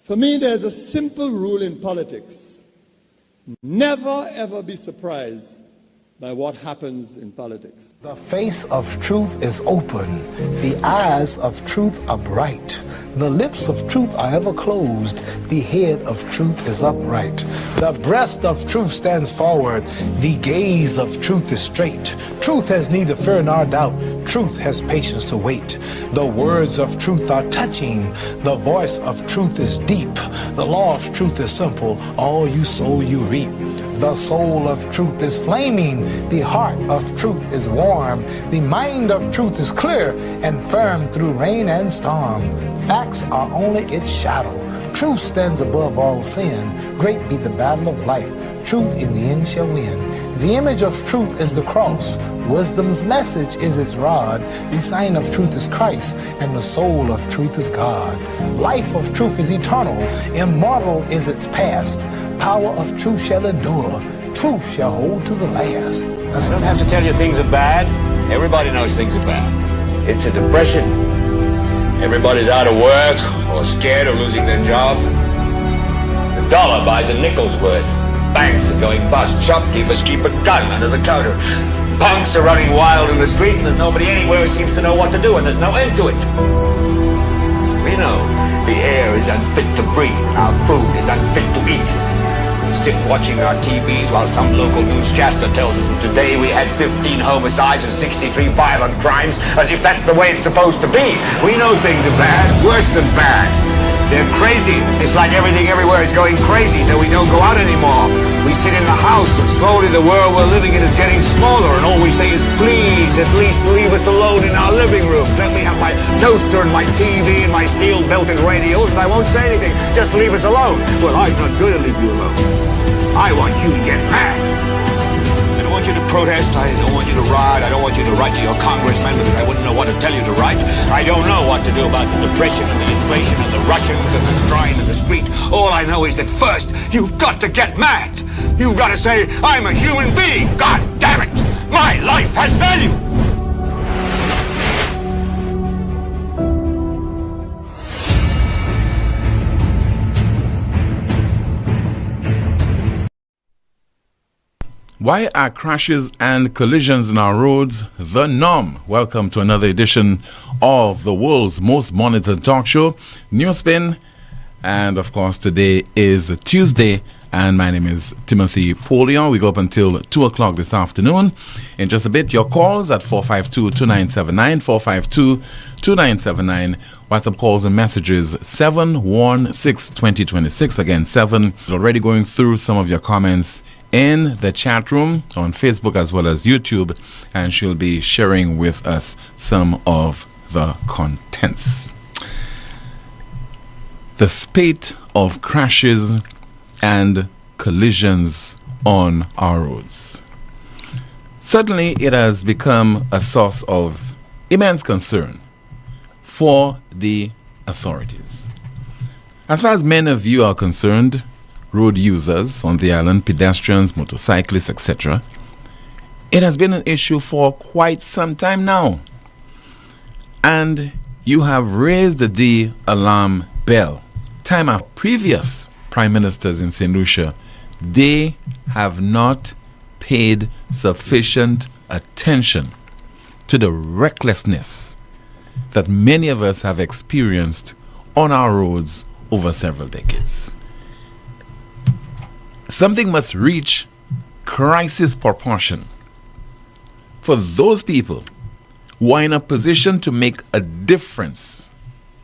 For me, there's a simple rule in politics. Never, ever be surprised by what happens in politics. The face of truth is open. The eyes of truth are bright. The lips of truth are ever closed. The head of truth is upright. The breast of truth stands forward. The gaze of truth is straight. Truth has neither fear nor doubt. Truth has patience to wait. The words of truth are touching. The voice of truth is deep. The law of truth is simple. All you sow, you reap. The soul of truth is flaming. The heart of truth is warm. The mind of truth is clear and firm through rain and storm. Facts are only its shadow. Truth stands above all sin. Great be the battle of life. Truth in the end shall win. The image of truth is the cross. Wisdom's message is its rod. The sign of truth is Christ, and the soul of truth is God. Life of truth is eternal. Immortal is its past. Power of truth shall endure. Truth shall hold to the last. I don't have to tell you things are bad. Everybody knows things are bad. It's a depression. Everybody's out of work or scared of losing their job. The dollar buys a nickel's worth. Banks are going bust. Shopkeepers keep a gun under the counter. Punks are running wild in the street, and there's nobody anywhere who seems to know what to do, and there's no end to it. We know the air is unfit to breathe, and our food is unfit to eat. We sit watching our TVs while some local newscaster tells us that today we had 15 homicides and 63 violent crimes, as if that's the way it's supposed to be. We know things are bad, worse than bad. They're crazy. It's like everything everywhere is going crazy, so we don't go out anymore. We sit in the house, and slowly the world we're living in is getting smaller, and all we say is, please, at least leave us alone in our living room. Let me have my toaster and my TV and my steel-belted radios, and I won't say anything. Just leave us alone. Well, I'm not going to leave you alone. I want you to get mad. I don't want you to protest. I don't want you to riot. I don't want you to write to your congressman because I wouldn't know what to tell you to write. I don't know what to do about the depression and the inflation and the Russians and the crying in the street. All I know is that first, you've got to get mad. You've got to say, I'm a human being. God damn it. My life has value. Why are crashes and collisions in our roads the norm? Welcome to another edition of the world's most monitored talk show, NewsSpin. And of course, today is Tuesday, and my name is Timothy Poleon. We go up until 2 o'clock this afternoon. In just a bit, your calls at 452-2979, 452-2979. WhatsApp calls and messages 716-2026. Again, 7. Already going through some of your comments in the chat room on Facebook as well as YouTube, and she'll be sharing with us some of the contents. The spate of crashes and collisions on our roads. Suddenly, it has become a source of immense concern for the authorities. As far as many of you are concerned, road users on the island, pedestrians, motorcyclists, etc., it has been an issue for quite some time now. And you have raised the alarm bell. Time of previous prime ministers in St. Lucia, they have not paid sufficient attention to the recklessness that many of us have experienced on our roads over several decades. Something must reach crisis proportion for those people who are in a position to make a difference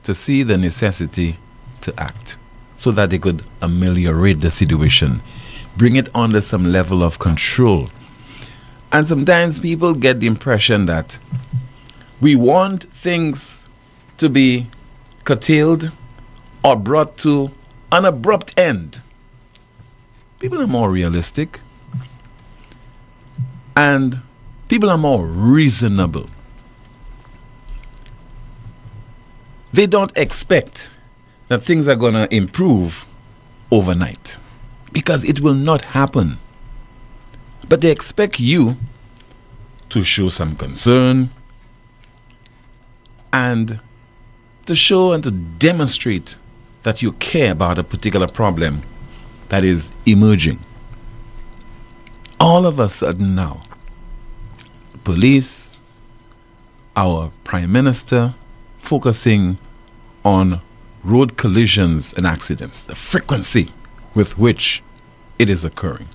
to see the necessity to act so that they could ameliorate the situation, bring it under some level of control. And sometimes people get the impression that we want things to be curtailed or brought to an abrupt end. People are more realistic, and people are more reasonable. They don't expect that things are going to improve overnight, because it will not happen. But they expect you to show some concern and to show and to demonstrate that you care about a particular problem that is emerging. All of a sudden now, police, our Prime Minister, focusing on road collisions and accidents, the frequency with which it is occurring.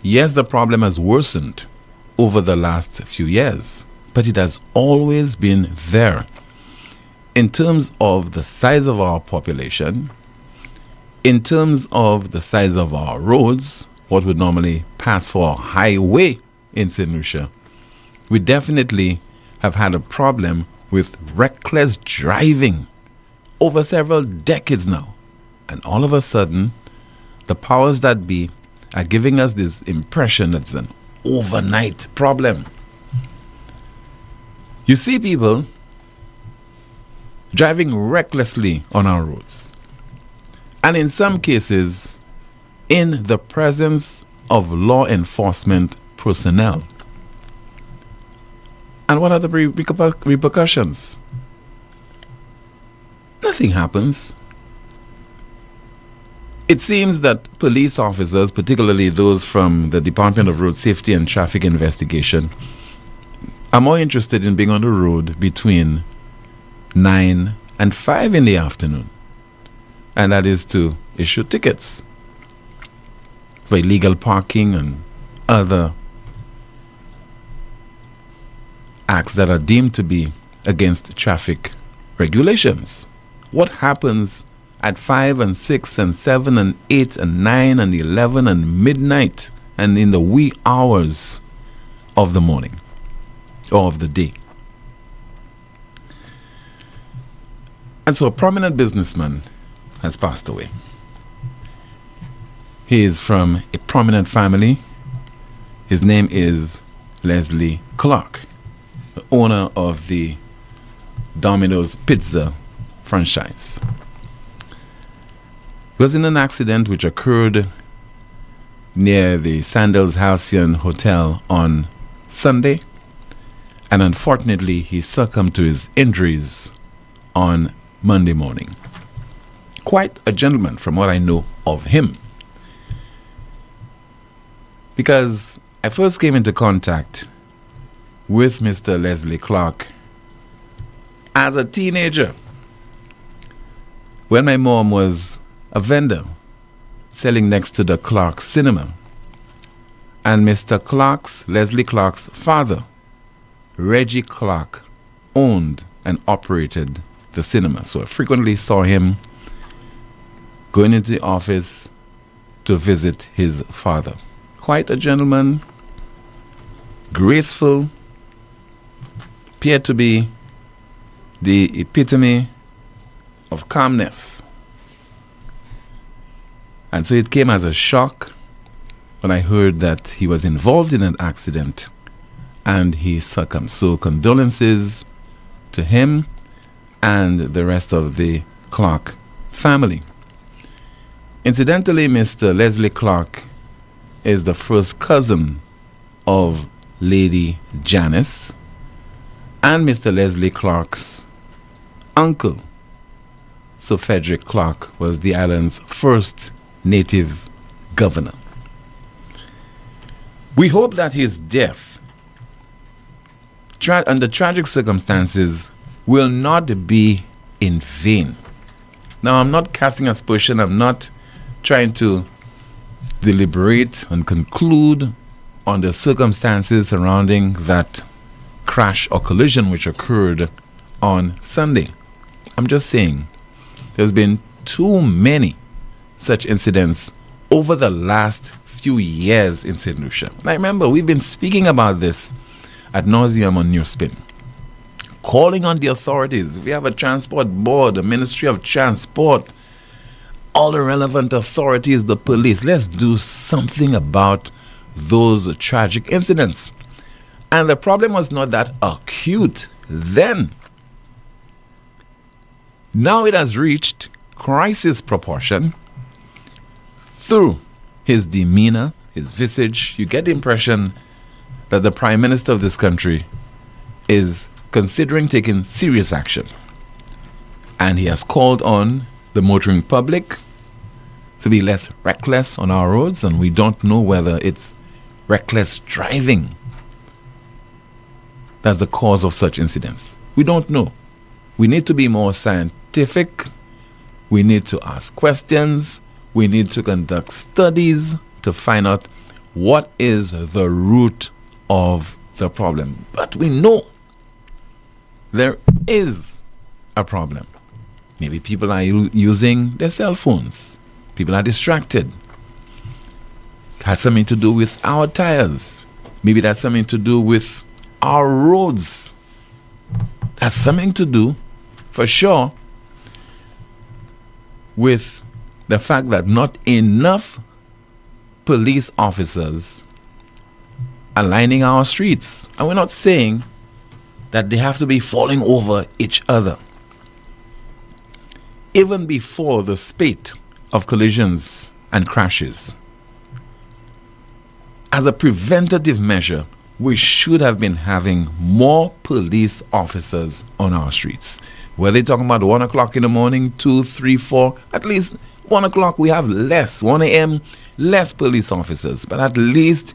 Yes, the problem has worsened over the last few years, but it has always been there. In terms of the size of our population, in terms of the size of our roads, what would normally pass for a highway in St. Lucia, we definitely have had a problem with reckless driving over several decades now. And all of a sudden, the powers that be are giving us this impression that it's an overnight problem. You see people driving recklessly on our roads. And in some cases, in the presence of law enforcement personnel. And what are the repercussions? Nothing happens. It seems that police officers, particularly those from the Department of Road Safety and Traffic Investigation, are more interested in being on the road between 9 and 5 in the afternoon. And that is to issue tickets for illegal parking and other acts that are deemed to be against traffic regulations. What happens at 5 and 6 and 7 and 8 and 9 and 11 and midnight and in the wee hours of the morning or of the day? And so a prominent businessman has passed away. He is from a prominent family. His name is Leslie Clark, the owner of the Domino's Pizza franchise. He was in an accident which occurred near the Sandals Halcyon Hotel on Sunday, and unfortunately he succumbed to his injuries on Monday morning. Quite a gentleman from what I know of him, because I first came into contact with Mr. Leslie Clark as a teenager when my mom was a vendor selling next to the Clark Cinema, and Mr. Leslie Clark's father, Reggie Clark, owned and operated the cinema. So I frequently saw him going into the office to visit his father. Quite a gentleman, graceful, appeared to be the epitome of calmness. And so it came as a shock when I heard that he was involved in an accident and he succumbed. So condolences to him and the rest of the Clark family. Incidentally, Mr. Leslie Clark is the first cousin of Lady Janice, and Mr. Leslie Clark's uncle, Sir Frederick Clark, was the island's first native governor. We hope that his death, under tragic circumstances, will not be in vain. Now, I'm not casting aspersion. I'm not trying to deliberate and conclude on the circumstances surrounding that crash or collision which occurred on Sunday. I'm just saying there's been too many such incidents over the last few years in St. Lucia. And I remember we've been speaking about this ad nauseum on NewsSpin, calling on the authorities. We have a transport board, a Ministry of Transport, all the relevant authorities, the police. Let's do something about those tragic incidents. And the problem was not that acute then. Now it has reached crisis proportion. Through his demeanor, his visage, you get the impression that the Prime Minister of this country is considering taking serious action. And he has called on the motoring public to be less reckless on our roads, and we don't know whether it's reckless driving that's the cause of such incidents. We don't know. We need to be more scientific. We need to ask questions. We need to conduct studies to find out what is the root of the problem. But we know there is a problem. Maybe people are using their cell phones. People are distracted. Has something to do with our tires. Maybe that's something to do with our roads. Has something to do, for sure, with the fact that not enough police officers are lining our streets. And we're not saying that they have to be falling over each other. Even before the spate of collisions and crashes, as a preventative measure, we should have been having more police officers on our streets. Whether they're talking about 1 o'clock in the morning, 2, 3, 4, at least 1 o'clock we have less, 1 a.m., less police officers. But at least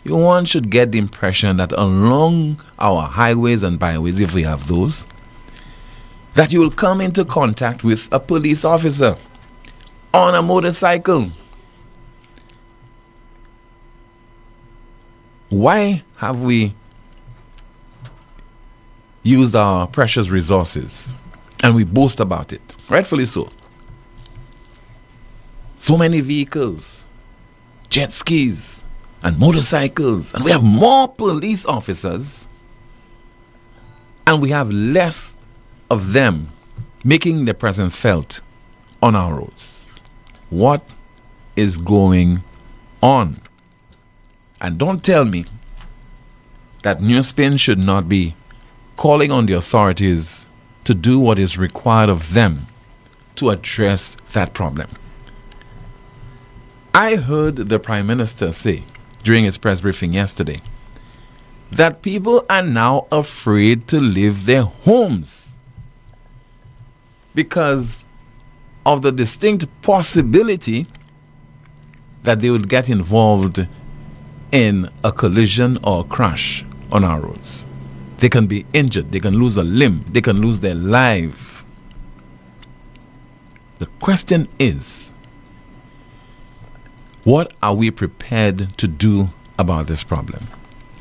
one should get the impression that along our highways and byways, if we have those, that you will come into contact with a police officer on a motorcycle. Why have we used our precious resources and we boast about it? Rightfully so. So many vehicles, jet skis, and motorcycles, and we have more police officers, and we have less of them making their presence felt on our roads. What is going on? And don't tell me that NewsSpin should not be calling on the authorities to do what is required of them to address that problem. I heard the Prime Minister say during his press briefing yesterday that people are now afraid to leave their homes because of the distinct possibility that they would get involved in a collision or a crash on our roads. They can be injured, they can lose a limb, they can lose their life. The question is, what are we prepared to do about this problem?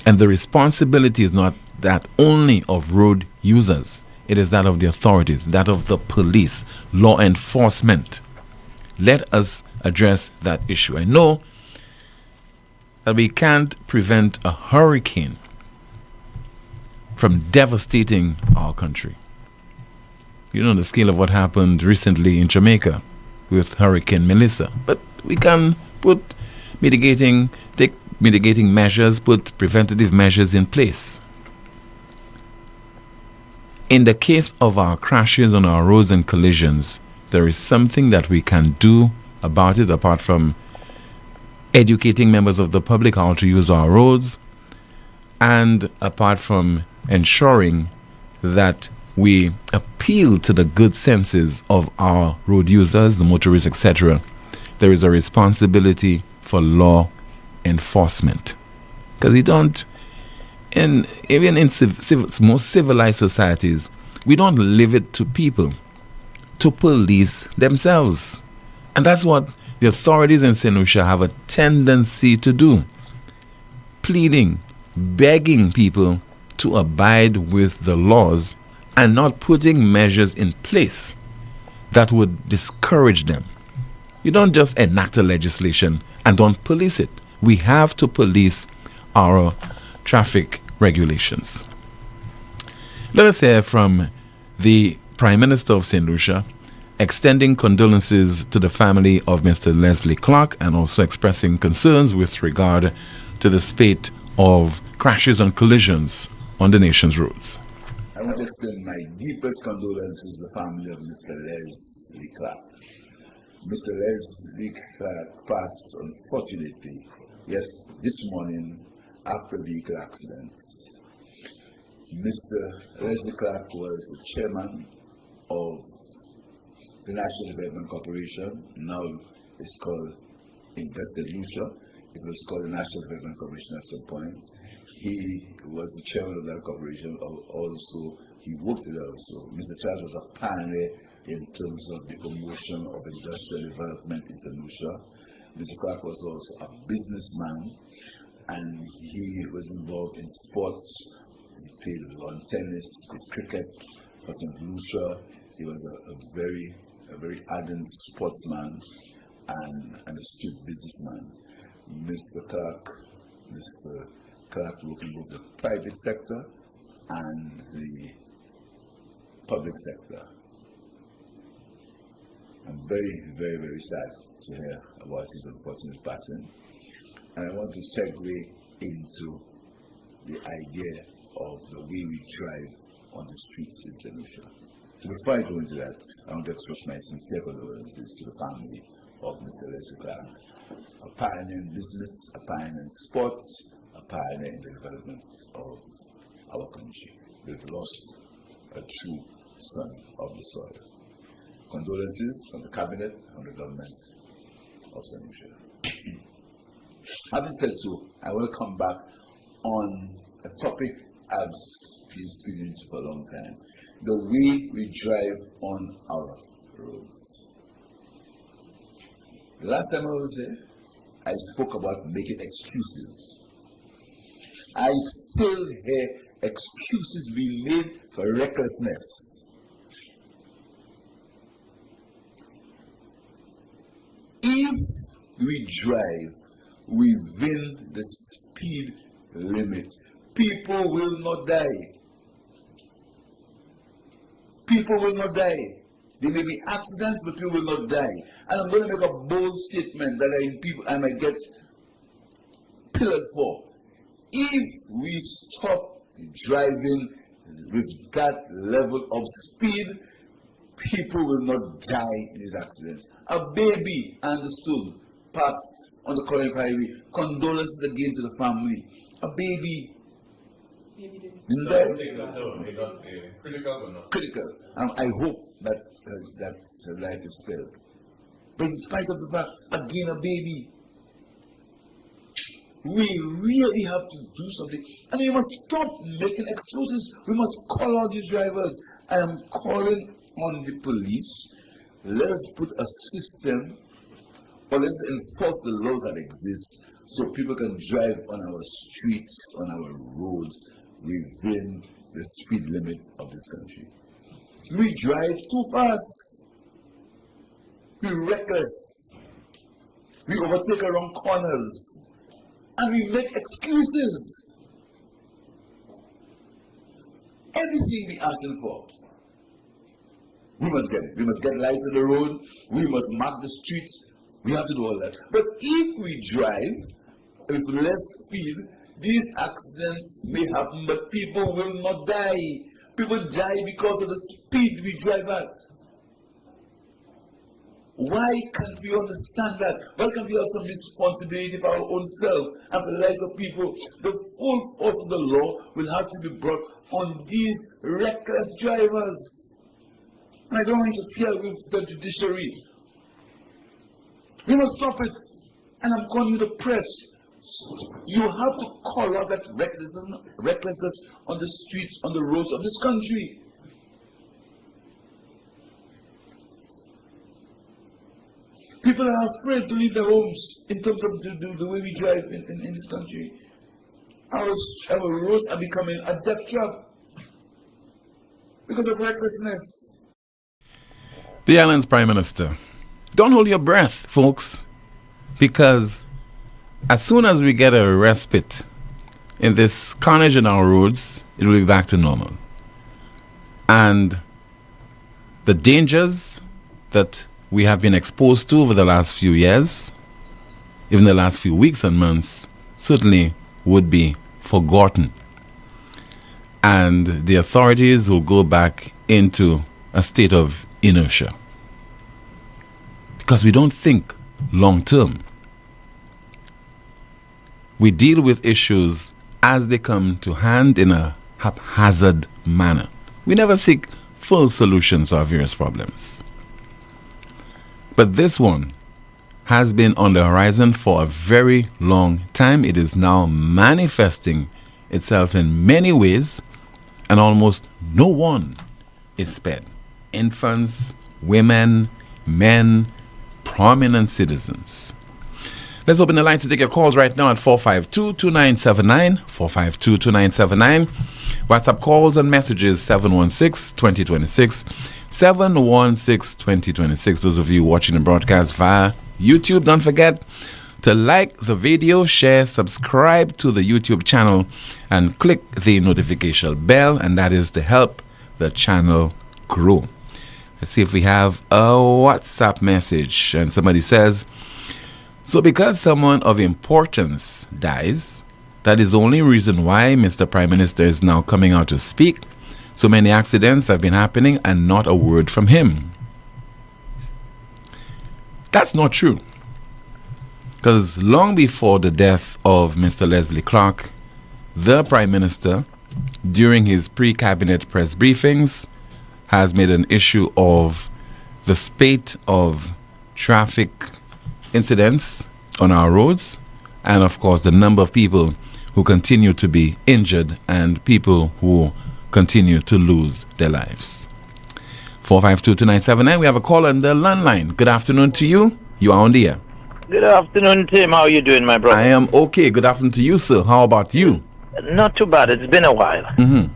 And the responsibility is not that only of road users, it is that of the authorities, that of the police, law enforcement. Let us address that issue. I know that we can't prevent a hurricane from devastating our country. You know the scale of what happened recently in Jamaica with Hurricane Melissa. But we can take mitigating measures, put preventative measures in place. In the case of our crashes on our roads and collisions, there is something that we can do about it apart from educating members of the public how to use our roads, and apart from ensuring that we appeal to the good senses of our road users, the motorists, etc. There is a responsibility for law enforcement. Because even in most civilized societies, we don't leave it to people to police themselves. And that's what the authorities in St. Lucia have a tendency to do. Pleading, begging people to abide with the laws and not putting measures in place that would discourage them. You don't just enact a legislation and don't police it. We have to police our traffic regulations. Let us hear from the Prime Minister of St. Lucia, extending condolences to the family of Mr. Leslie Clark and also expressing concerns with regard to the spate of crashes and collisions on the nation's roads. I want to extend my deepest condolences to the family of Mr. Leslie Clark. Mr. Leslie Clark passed, unfortunately, this morning after a vehicle accident. Mr. Leslie Clark was the chairman of the National Development Corporation. Now it's called Invested Lucia. It was called the National Development Corporation at some point. He was the chairman of that corporation. Also, he worked it also. Mr. Charles was a pioneer in terms of the promotion of industrial development in St. Lucia. Mr. Clark was also a businessman, and he was involved in sports. He played lawn tennis, played cricket for St. Lucia. He was a very ardent sportsman and an astute businessman. Mr. Clark worked in both the private sector and the public sector. I'm very sad to hear about his unfortunate passing. And I want to segue into the idea of the way we drive on the streets in St. Lucia. So before I go into that, I want to express my sincere condolences to the family of Mr. Leslie Clark, a pioneer in business, a pioneer in sports, a pioneer in the development of our country. We've lost a true son of the soil. Condolences from the cabinet, from the government of St. Lucia. Having said so, I want to come back on a topic I've been speaking to for a long time: the way we drive on our roads. The last time I was here, I spoke about making excuses. I still hear excuses being made for recklessness. If we drive within the speed limit, people will not die. People will not die. There may be accidents, but people will not die. And I'm going to make a bold statement that I might get pillared for. If we stop driving with that level of speed, people will not die in these accidents. A baby, understood, passed on the current highway. Condolences again to the family. A baby didn't die. Critical or not? Critical. I hope that life is spared. But in spite of the fact, again a baby. We really have to do something. And we must stop making excuses. We must call out these drivers. I am calling on the police. Let us put a system, or let's enforce the laws that exist so people can drive on our streets, on our roads, within the speed limit of this country. We drive too fast. We're reckless. We overtake around corners. And we make excuses. Everything we asking for, we must get it. We must get lights on the road. We must mark the streets. We have to do all that. But if we drive with less speed, these accidents may happen, but people will not die. People die because of the speed we drive at. Why can't we understand that? Why can't we have some responsibility for our own self and for the lives of people? The full force of the law will have to be brought on these reckless drivers. And I don't want to interfere with the judiciary. We must stop it. And I'm calling you the press. You have to call out that recklessness on the streets, on the roads of this country. People are afraid to leave their homes in terms of the way we drive in this country. Our roads are becoming a death trap because of recklessness. The island's Prime Minister. Don't hold your breath, folks, because as soon as we get a respite in this carnage in our roads, it will be back to normal. And the dangers that we have been exposed to over the last few years, even the last few weeks and months, certainly would be forgotten. And the authorities will go back into a state of inertia. Because we don't think long term. We deal with issues as they come to hand in a haphazard manner. We never seek full solutions to our various problems. But this one has been on the horizon for a very long time. It is now manifesting itself in many ways, and almost no one is spared. Infants, women, men, prominent citizens. Let's open the lines to take your calls right now at 452-2979, 452-2979. WhatsApp calls and messages 716-2026, 716-2026. Those of you watching the broadcast via YouTube, don't forget to like the video, share, subscribe to the YouTube channel, and click the notification bell, and that is to help the channel grow. Let's see if we have a WhatsApp message. And somebody says, so because someone of importance dies, that is the only reason why Mr. Prime Minister is now coming out to speak. So many accidents have been happening and not a word from him. That's not true. Because long before the death of Mr. Leslie Clark, the Prime Minister, during his pre-cabinet press briefings, has made an issue of the spate of traffic incidents on our roads, and of course the number of people who continue to be injured and people who continue to lose their lives. 452-2979. We have a call on the landline. Good afternoon to you. You are on the air. Good afternoon, Tim. How are you doing, my brother? I am okay. Good afternoon to you, sir. How about you? Not too bad. It's been a while. Mm-hmm.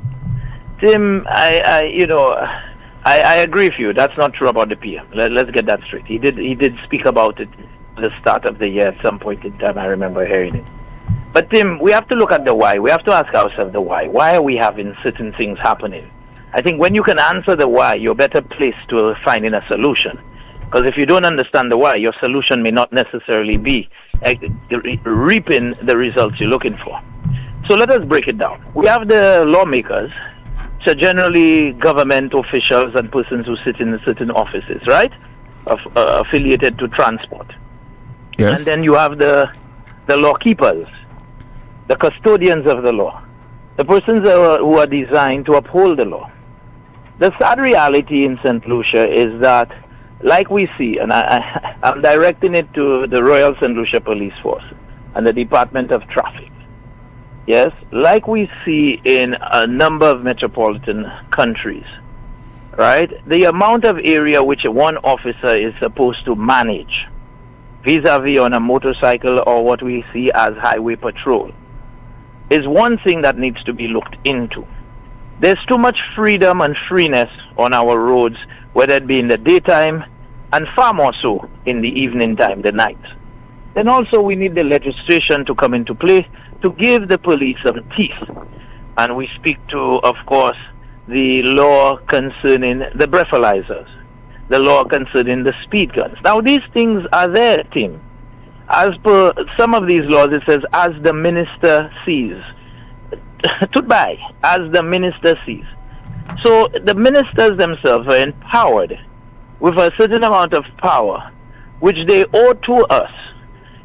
Tim, I agree with you. That's not true about the PM. Let's get that straight. He did speak about it at the start of the year at some point in time. I remember hearing it. But Tim, we have to look at the why. We have to ask ourselves the why. Why are we having certain things happening? I think when you can answer the why, you're better placed to finding a solution. Because if you don't understand the why, your solution may not necessarily be reaping the results you're looking for. So let us break it down. We have the lawmakers, so generally government officials and persons who sit in certain offices, right? Affiliated to transport. Yes. And then you have the law keepers, the custodians of the law, the persons who are designed to uphold the law. The sad reality in St. Lucia is that, like we see, and I'm directing it to the Royal St. Lucia Police Force and the Department of Traffic. Yes, like we see in a number of metropolitan countries, right? The amount of area which one officer is supposed to manage, vis-a-vis on a motorcycle or what we see as highway patrol, is one thing that needs to be looked into. There's too much freedom and freeness on our roads, whether it be in the daytime and far more so in the evening time, the night. Then also we need the legislation to come into play to give the police some teeth. And we speak to, of course, the law concerning the breathalyzers, the law concerning the speed guns. Now these things are there, Tim. As per some of these laws, it says, as the minister sees. Goodbye, as the minister sees. So the ministers themselves are empowered with a certain amount of power, which they owe to us.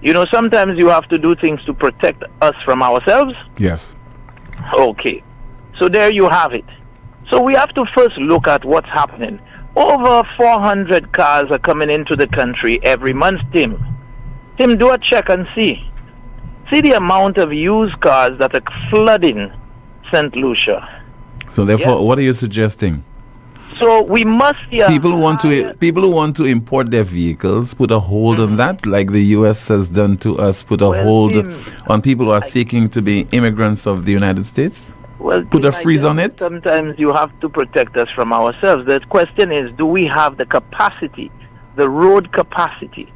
You know, sometimes you have to do things to protect us from ourselves. Yes. Okay. So there you have it. So we have to first look at what's happening. Over 400 cars are coming into the country every month, Tim. Tim, do a check and see. See the amount of used cars that are flooding St. Lucia. So therefore, what are you suggesting? So we must see people who want to import their vehicles put a hold on that, like the U.S. has done to us. Put a hold on people who are seeking to be immigrants of the United States. Well, put a freeze on it. Sometimes you have to protect us from ourselves. The question is, do we have the capacity, the road capacity?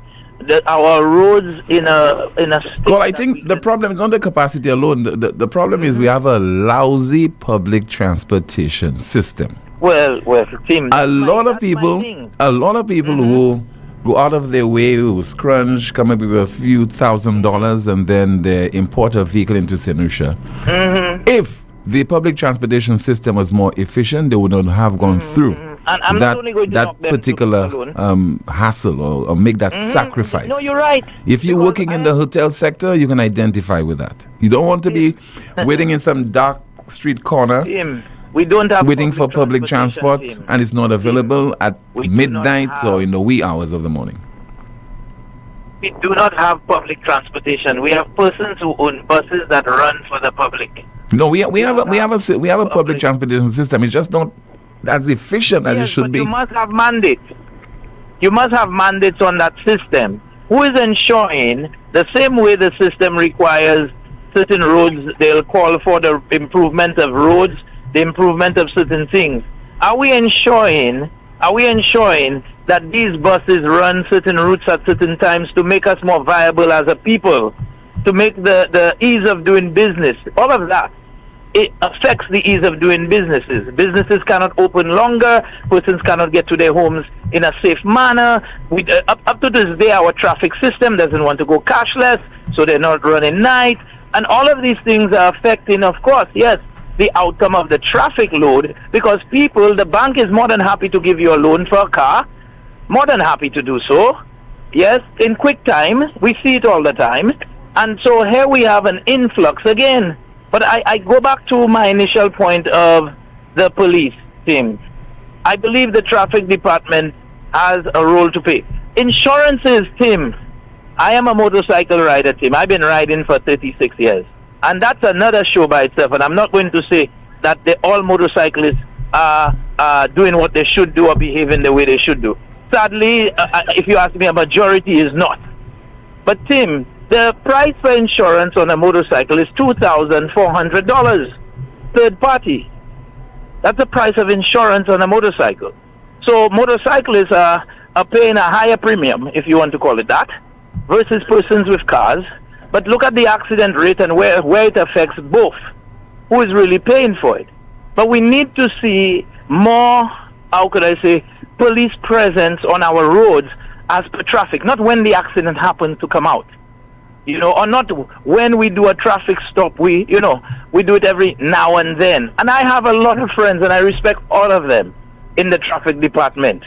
Our roads in a state. Well, I think the problem is not the capacity alone. The problem is we have a lousy public transportation system. Well, Tim, a lot of people who go out of their way to scrunch, come up with a few $1,000s, and then they import a vehicle into St. Lucia. If the public transportation system was more efficient, they would not have gone through that particular hassle or make that sacrifice. No, you're right. If you're working in the hotel sector, you can identify with that. You don't want to be waiting in some dark street corner. We don't have waiting for public transport, and it's not available at midnight or in the wee hours of the morning. we do not have public transportation. We have persons who own buses that run for the public. No, we have a public transportation system. It's just not as efficient as it Yes, should but be. you must have mandates. You must have mandates on that system. Who is ensuring the same way the system requires certain roads, they'll call for the improvement of roads, the improvement of certain things. Are we ensuring that these buses run certain routes at certain times to make us more viable as a people, to make the ease of doing business, all of that? It affects the ease of doing businesses. Businesses cannot open longer. Persons cannot get to their homes in a safe manner. Up to this day, our traffic system doesn't want to go cashless, so they're not running night. And all of these things are affecting, of course, yes, the outcome of the traffic load, because people, the bank is more than happy to give you a loan for a car, more than happy to do so. Yes, in quick time. We see it all the time. And so here we have an influx again. But I go back to my initial point of the police team. I believe the traffic department has a role to play. Insurances, Tim. I am a motorcycle rider, Tim. I've been riding for 36 years. And that's another show by itself. And I'm not going to say that all motorcyclists are doing what they should do or behaving the way they should do. Sadly, if you ask me, a majority is not. But Tim, the price for insurance on a motorcycle is $2,400, third party. That's the price of insurance on a motorcycle. So motorcyclists are paying a higher premium, if you want to call it that, versus persons with cars. But look at the accident rate and where it affects both. Who is really paying for it? But we need to see more, how could I say, police presence on our roads as per traffic, not when the accident happens to come out. Or not when we do a traffic stop. We do it every now and then. And I have a lot of friends, and I respect all of them in the traffic department.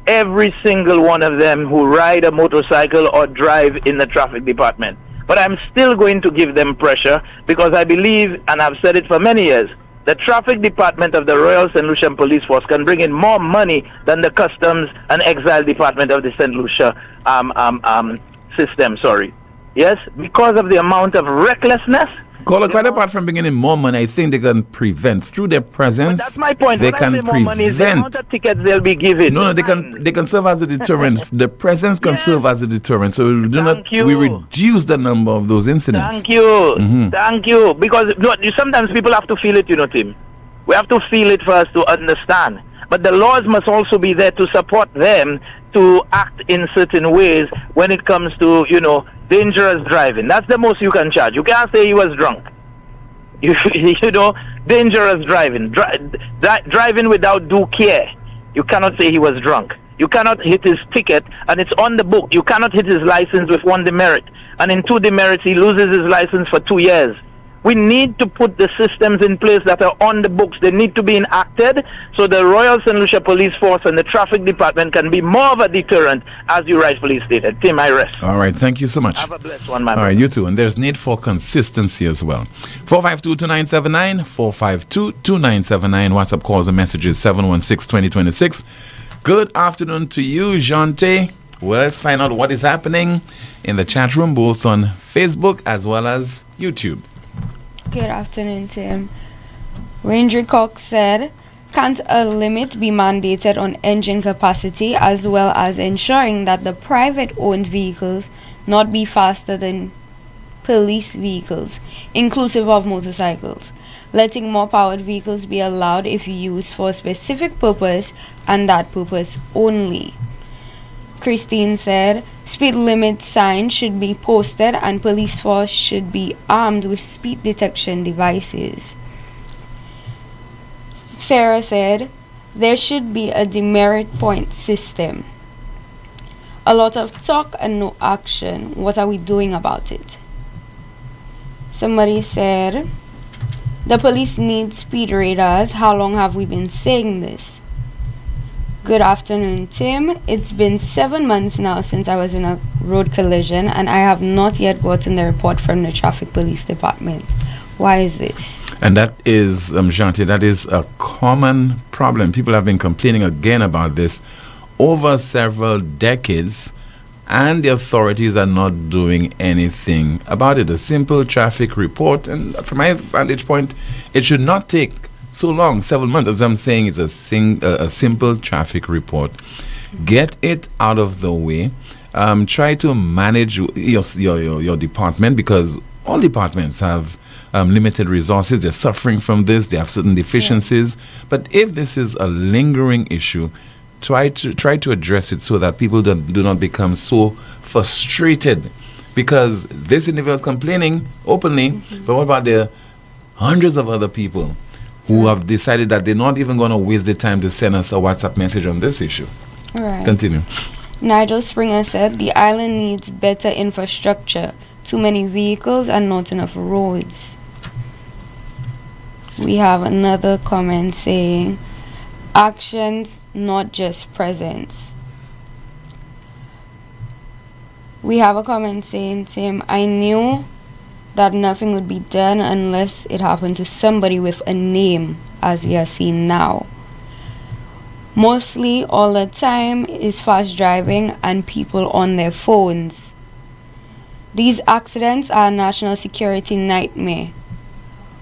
Every single one of them who ride a motorcycle or drive in the traffic department. But I'm still going to give them pressure because I believe, and I've said it for many years, the traffic department of the Royal St. Lucia Police Force can bring in more money than the Customs and Exile Department of the St. Lucia system. Yes, because of the amount of recklessness. Quite apart from bringing in more money, I think they can prevent through their presence. But that's my point. They when can I say more money is the prevent. amount of tickets they'll be given. No, they can serve as a deterrent. The presence can serve as a deterrent. So we reduce the number of those incidents. Thank you. Thank you. Because sometimes people have to feel it, Tim. We have to feel it for us to understand. But the laws must also be there to support them to act in certain ways when it comes to, dangerous driving. That's the most you can charge. You can't say he was drunk. Dangerous driving. Driving without due care. You cannot say he was drunk. You cannot hit his ticket, and it's on the book. You cannot hit his license with one demerit. And in two demerits, he loses his license for 2 years. We need to put the systems in place that are on the books. They need to be enacted so the Royal St. Lucia Police Force and the Traffic Department can be more of a deterrent, as you rightfully stated. Tim, I rest. All right, thank you so much. Have a blessed one, my man. All right, you too. And there's need for consistency as well. 452-2979, 452-2979. WhatsApp calls and messages 716-2026. Good afternoon to you, Jante. Well, let's find out what is happening in the chat room, both on Facebook as well as YouTube. Good afternoon, Tim. Ranger Cox said, can't a limit be mandated on engine capacity as well as ensuring that the private-owned vehicles not be faster than police vehicles, inclusive of motorcycles? Letting more powered vehicles be allowed if used for a specific purpose and that purpose only. Christine said, speed limit signs should be posted and police force should be armed with speed detection devices. Sarah said, there should be a demerit point system. A lot of talk and no action. What are we doing about it? Somebody said, the police need speed radars. How long have we been saying this? Good afternoon, Tim. It's been 7 months now since I was in a road collision and I have not yet gotten the report from the traffic police department. Why is this? And that is, Shanti, that is a common problem. People have been complaining again about this over several decades, and the authorities are not doing anything about it. A simple traffic report, and from my vantage point, it should not take so long, several months. As I'm saying, it's a simple traffic report. Get it out of the way. Try to manage your department, because all departments have limited resources. They're suffering from this. They have certain deficiencies. Yeah. But if this is a lingering issue, try to address it so that people do not become so frustrated, because this individual is complaining openly. But what about the hundreds of other people who have decided that they're not even going to waste their time to send us a WhatsApp message on this issue? All right. Continue. Nigel Springer said the island needs better infrastructure. Too many vehicles and not enough roads. We have another comment saying, actions, not just presence. We have a comment saying, Tim, I knew that nothing would be done unless it happened to somebody with a name, as we are seeing now. Mostly all the time is fast driving and people on their phones. These accidents are a national security nightmare.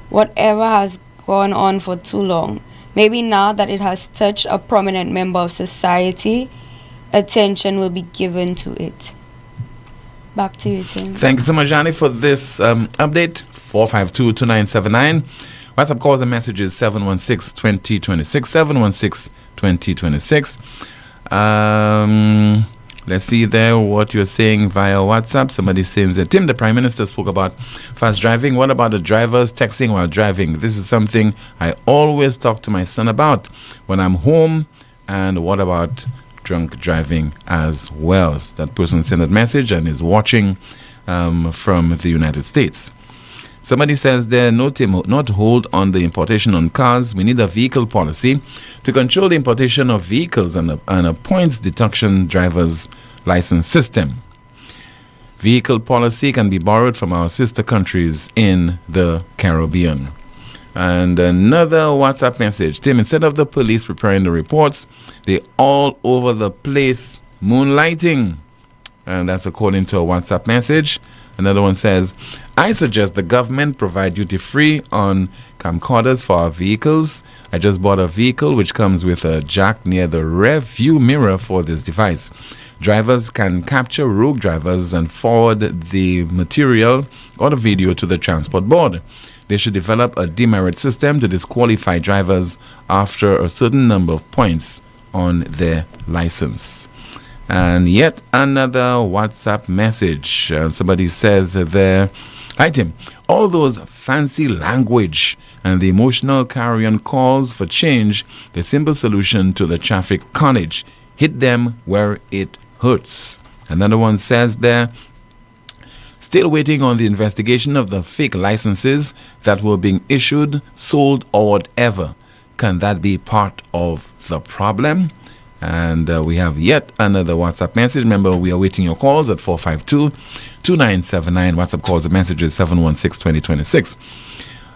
Whatever has gone on for too long, maybe now that it has touched a prominent member of society, attention will be given to it. Back to you, Tim. Thank you so much, Johnny, for this update. 452-2979. WhatsApp calls and messages 716-2026. 716-2026. Let's see there what you're saying via WhatsApp. Somebody saying that, Tim, the Prime Minister spoke about fast driving. What about the drivers texting while driving? This is something I always talk to my son about when I'm home. And what about drunk driving as well? So that person sent that message and is watching from the United States. Somebody says there, not hold on the importation on cars. We need a vehicle policy to control the importation of vehicles and a points deduction driver's license system. Vehicle policy can be borrowed from our sister countries in the Caribbean. And another WhatsApp message. Tim, instead of the police preparing the reports, they're all over the place moonlighting. And that's according to a WhatsApp message. Another one says, I suggest the government provide duty-free on camcorders for our vehicles. I just bought a vehicle which comes with a jack near the rear view mirror for this device. Drivers can capture rogue drivers and forward the material or the video to the transport board. They should develop a demerit system to disqualify drivers after a certain number of points on their license. And yet another WhatsApp message. Somebody says there, hi Tim, all those fancy language and the emotional carry-on calls for change, the simple solution to the traffic carnage. Hit them where it hurts. Another one says there, still waiting on the investigation of the fake licenses that were being issued, sold, or whatever. Can that be part of the problem? And we have yet another WhatsApp message. Remember, we are waiting your calls at 452-2979. WhatsApp calls and messages 716-2026.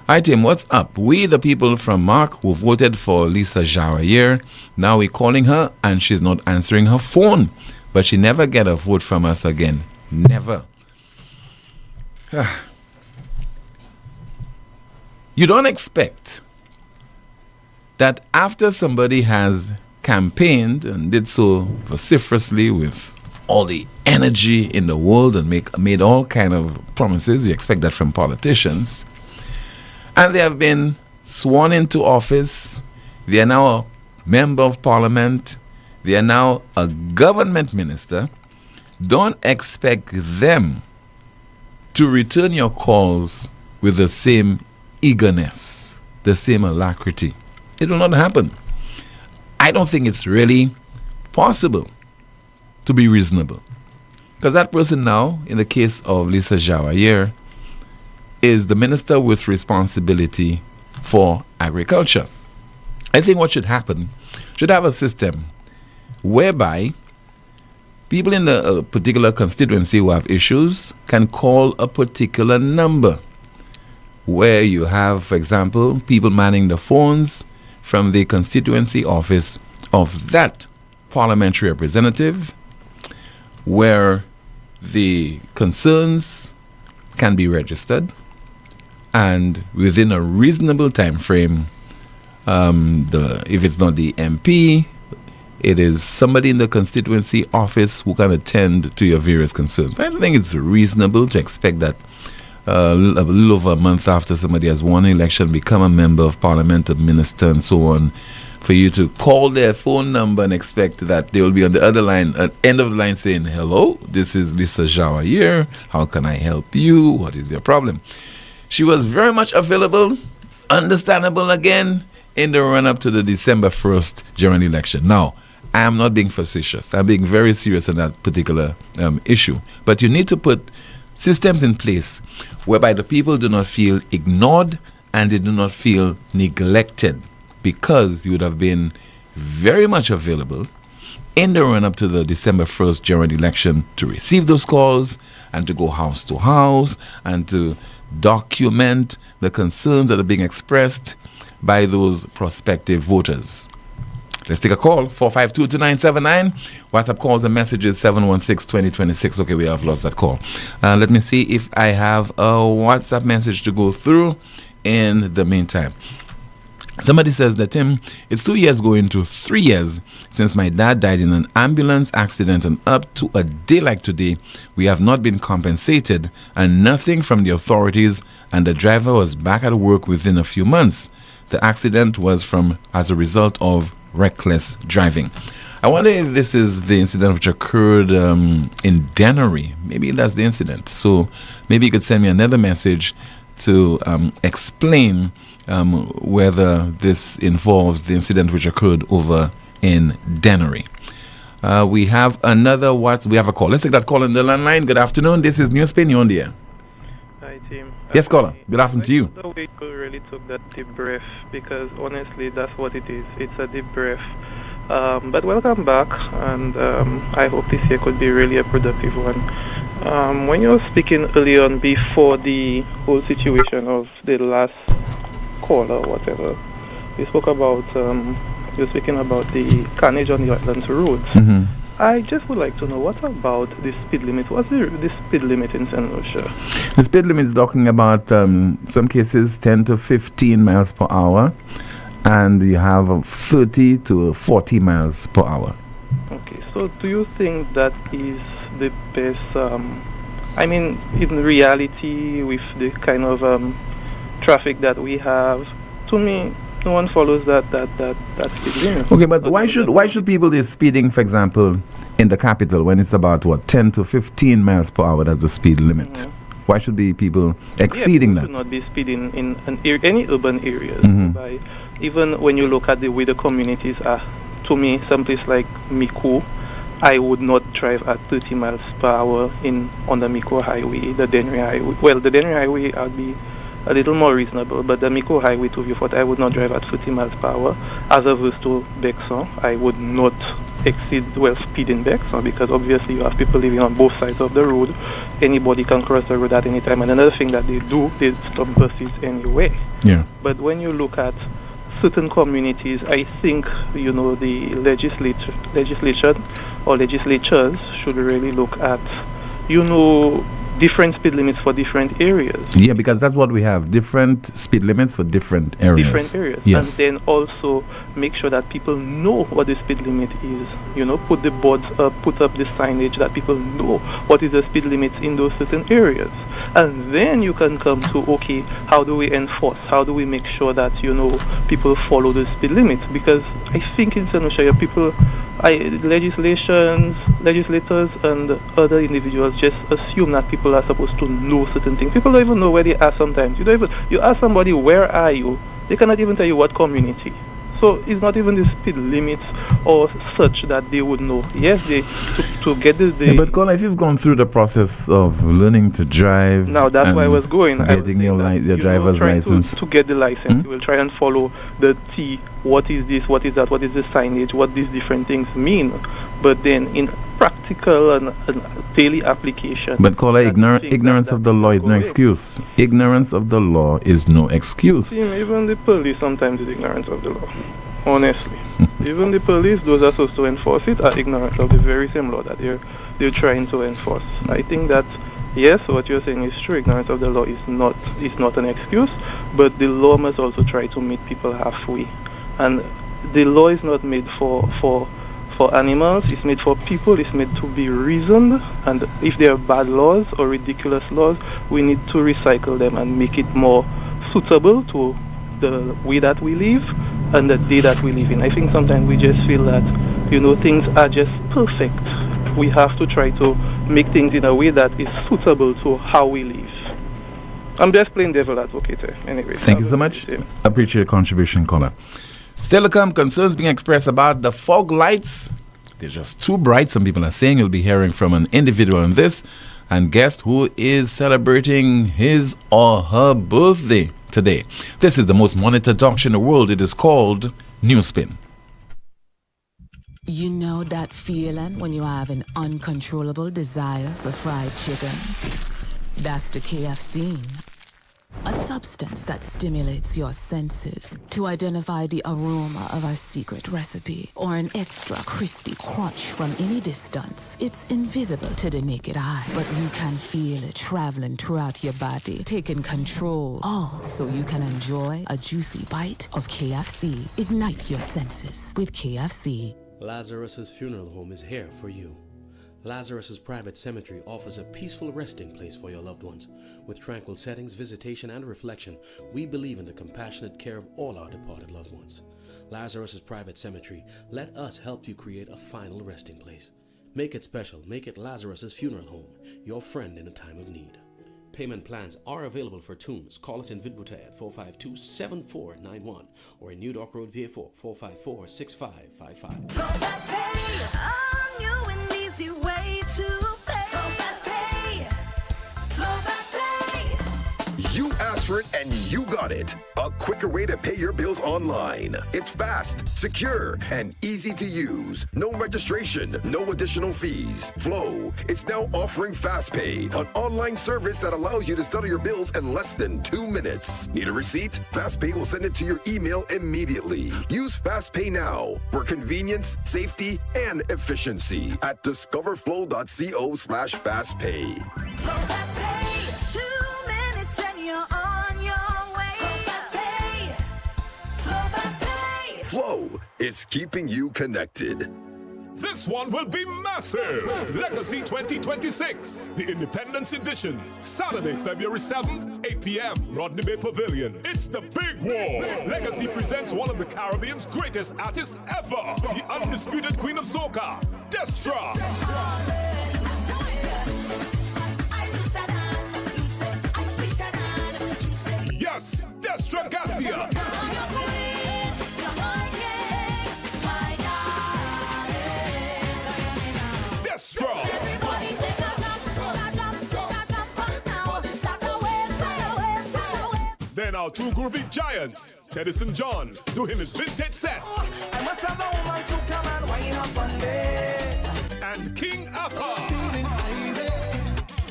Hi, Tim, what's up? We, the people from Mark, who voted for Lisa Jawayer, now we're calling her and she's not answering her phone. But she never get a vote from us again. Never. You don't expect that after somebody has campaigned and did so vociferously with all the energy in the world and made all kind of promises, you expect that from politicians, and they have been sworn into office, they are now a member of parliament, they are now a government minister. Don't expect them to return your calls with the same eagerness, the same alacrity. It will not happen. I don't think it's really possible to be reasonable. Because that person now, in the case of Lisa Jawayer, is the minister with responsibility for agriculture. I think what should happen, should have a system whereby people in a particular constituency who have issues can call a particular number, where you have, for example, people manning the phones from the constituency office of that parliamentary representative, where the concerns can be registered, and within a reasonable time frame, if it's not the MP, it is somebody in the constituency office who can attend to your various concerns. I think it's reasonable to expect that a little over a month after somebody has won an election, become a member of parliament, a minister, and so on, for you to call their phone number and expect that they will be on the other line, at the end of the line, saying, "Hello, this is Lisa Jawa here. How can I help you? What is your problem?" She was very much available, understandable again, in the run-up to the December 1st general election. Now, I am not being facetious. I'm being very serious on that particular issue. But you need to put systems in place whereby the people do not feel ignored and they do not feel neglected, because you would have been very much available in the run-up to the December 1st general election to receive those calls and to go house to house and to document the concerns that are being expressed by those prospective voters. Let's take a call, 452-2979. WhatsApp calls and messages, 716-2026. Okay, we have lost that call. Let me see if I have a WhatsApp message to go through in the meantime. Somebody says that, Tim, it's 2 years going to 3 years since my dad died in an ambulance accident, and up to a day like today, we have not been compensated and nothing from the authorities, and the driver was back at work within a few months. The accident was as a result of reckless driving. I wonder if this is the incident which occurred in Dennery. Maybe that's the incident. So maybe you could send me another message to explain whether this involves the incident which occurred over in Dennery. We have we have a call. Let's take that call on the landline. Good afternoon. This is NewsSpin. You're on the air. Hi, team. Yes, caller. Good afternoon to you. The way you really took that deep breath, because honestly, that's what it is. It's a deep breath. But welcome back, and I hope this year could be really a productive one. When you were speaking early on, before the whole situation of the last call or whatever, you spoke about you're speaking about the carnage on the Atlanta roads. Mm-hmm. I just would like to know, what about the speed limit? What's the speed limit in St. Lucia? The speed limit is talking about some cases 10 to 15 miles per hour, and you have 30 to 40 miles per hour. Okay, so do you think that is the best? I mean, in reality, with the kind of traffic that we have, to me, no one follows that speed limit. Okay, but why should people be speeding, for example, in the capital when it's about 10 to 15 miles per hour? That's the speed limit. Mm-hmm. Why should be people exceeding that? Should not be speeding in any urban areas. Mm-hmm. Even when you look at the way the communities are, to me, someplace like Miku, I would not drive at 30 miles per hour on the Miku Highway, the Dennery Highway. Well, the Dennery Highway, I'll be a little more reasonable, but the Miko Highway to Vieux-Fort, I would not drive at 30 miles per hour. As opposed to Bexon, I would not speed in Bexon, because obviously you have people living on both sides of the road. Anybody can cross the road at any time. And another thing that they do, they stop buses anyway. Yeah. But when you look at certain communities, I think, the legislature or legislatures should really look at, different speed limits for different areas. Yeah, because that's what we have, different speed limits for different areas. Yes. And then also make sure that people know what the speed limit is. Put the boards up, put up the signage that people know what is the speed limit in those certain areas. And then you can come to, okay, how do we enforce? How do we make sure that, people follow the speed limit? Because I think in St. Lucia, legislators and other individuals just assume that people are supposed to know certain things. People don't even know where they are sometimes. You ask somebody, where are you? They cannot even tell you what community. So it's not even the speed limits or such that they would know. Yes, to get this. But Colin, if you've gone through the process of learning to drive, now that's why I was going. Getting your driver's license. To get the license, you will try and follow the T. What is this? What is that? What is the signage? What these different things mean? But then in practical and daily application. But Colin, ignorance of the law is no excuse. Ignorance of the law is no excuse. Even the police sometimes is ignorance of the law. Honestly. Even the police, those are supposed to enforce it, are ignorant of the very same law that they're trying to enforce. I think that, yes, what you're saying is true. Ignorance of the law is not an excuse, but the law must also try to meet people halfway. And the law is not made for animals, it's made for people, it's made to be reasoned, and if there are bad laws or ridiculous laws, we need to recycle them and make it more suitable to the way that we live and the day that we live in. I think sometimes we just feel that, things are just perfect. We have to try to make things in a way that is suitable to how we live. I'm just playing devil advocate. Anyway. Thank you so much. Appreciate your contribution, caller. Still to come, concerns being expressed about the fog lights. They're just too bright. Some people are saying you'll be hearing from an individual on this. And guest who is celebrating his or her birthday today. This is the most monitored talk show in the world. It is called NewsSpin. You know that feeling when you have an uncontrollable desire for fried chicken? That's the KFC. A substance that stimulates your senses to identify the aroma of a secret recipe or an extra crispy crunch from any distance. It's invisible to the naked eye, but you can feel it traveling throughout your body, taking control. All so you can enjoy a juicy bite of KFC. Ignite your senses with KFC. Lazarus's Funeral Home is here for you. Lazarus's Private Cemetery offers a peaceful resting place for your loved ones. With tranquil settings, visitation, and reflection, we believe in the compassionate care of all our departed loved ones. Lazarus's Private Cemetery, let us help you create a final resting place. Make it special. Make it Lazarus's Funeral Home, your friend in a time of need. Payment plans are available for tombs. Call us in Vidbuta at 452-7491 or in New Dock Road, VA4, 454-6555. So fast pay, a new and easy way to pay. So fast pay, so fast pay. You asked for it and you got it. A quicker way to pay your bills online. It's fast, secure, and easy to use. No registration, no additional fees. Flow is now offering FastPay, an online service that allows you to settle your bills in less than 2 minutes. Need a receipt? FastPay will send it to your email immediately. Use FastPay now for convenience, safety, and efficiency at discoverflow.co/fastpay. So fast pay, 2 minutes and you're on your way. So fast pay, so fast pay. Flow is keeping you connected. This one will be massive! Legacy 2026, the Independence Edition. Saturday, February 7th, 8 p.m., Rodney Bay Pavilion. It's the big war. Legacy presents one of the Caribbean's greatest artists ever, the undisputed queen of soca, Destra. Yes, Destra Garcia. Destra. Then our two groovy giants, Teddyson John, doing his vintage set. I must have a woman to come and wine up on me. And King Arthur.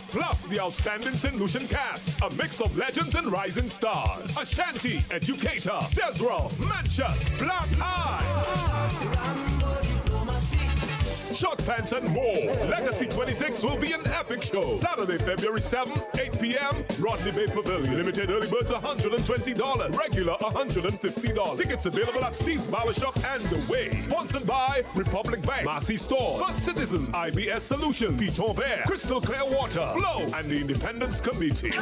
Plus the outstanding St. Lucian cast, a mix of legends and rising stars. Ashanti, Educator, Desra, Manchas, Black Eye. Short pants and more. Legacy 26 will be an epic show. Saturday, February 7th, 8 p.m., Rodney Bay Pavilion. Limited early birds $120. Regular $150. Tickets available at Steve's Barbershop and The Way. Sponsored by Republic Bank, Massey Stores, First Citizen, IBS Solutions, Piton Bear, Crystal Clear Water, Flow, and the Independence Committee.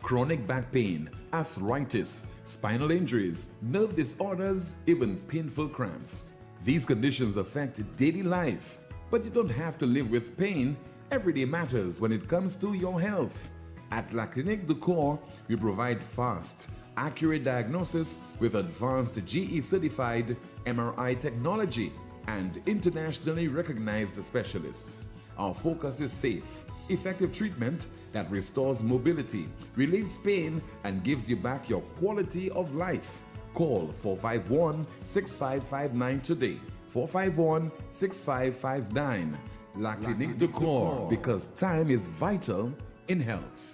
Chronic back pain, arthritis, spinal injuries, nerve disorders, even painful cramps. These conditions affect daily life, but you don't have to live with pain. Every day matters when it comes to your health. At La Clinique du Corps, we provide fast, accurate diagnosis with advanced GE-certified MRI technology and internationally recognized specialists. Our focus is safe, effective treatment that restores mobility, relieves pain, and gives you back your quality of life. Call 451-6559 today. 451-6559. La Clinique du Corps, because time is vital in health.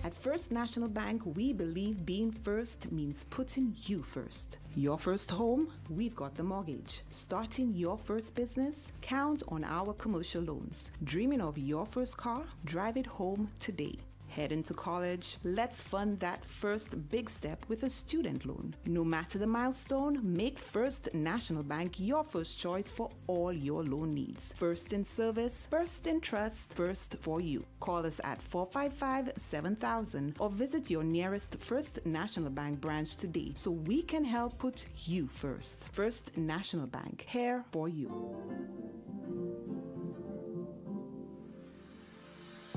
At First National Bank, we believe being first means putting you first. Your first home, we've got the mortgage. Starting your first business, count on our commercial loans. Dreaming of your first car? Drive it home today. Heading to college? Let's fund that first big step with a student loan. No matter the milestone, make First National Bank your first choice for all your loan needs. First in service, first in trust, first for you. Call us at 455-7000 or visit your nearest First National Bank branch today so we can help put you first. First National Bank, here for you.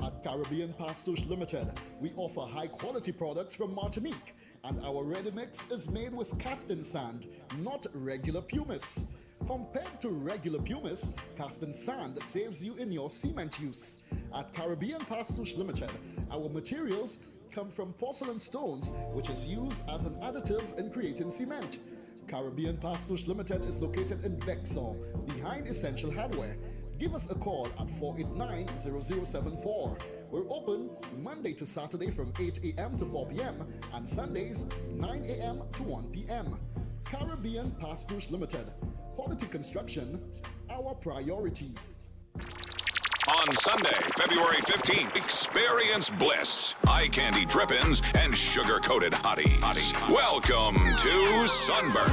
At Caribbean Pastouche Limited, we offer high-quality products from Martinique, and our ready mix is made with casting sand, not regular pumice. Compared to regular pumice, casting sand saves you in your cement use. At Caribbean Pastouche Limited, our materials come from porcelain stones, which is used as an additive in creating cement. Caribbean Pastouche Limited is located in Bexar, behind Essential Hardware. Give us a call at 489-0074. We're open Monday to Saturday from 8 a.m. to 4 p.m. and Sundays 9 a.m. to 1 p.m. Caribbean Pastouche Limited. Quality construction, our priority. On Sunday, February 15th, experience bliss, eye candy drippings, and sugar-coated hotties. Welcome to Sunburn.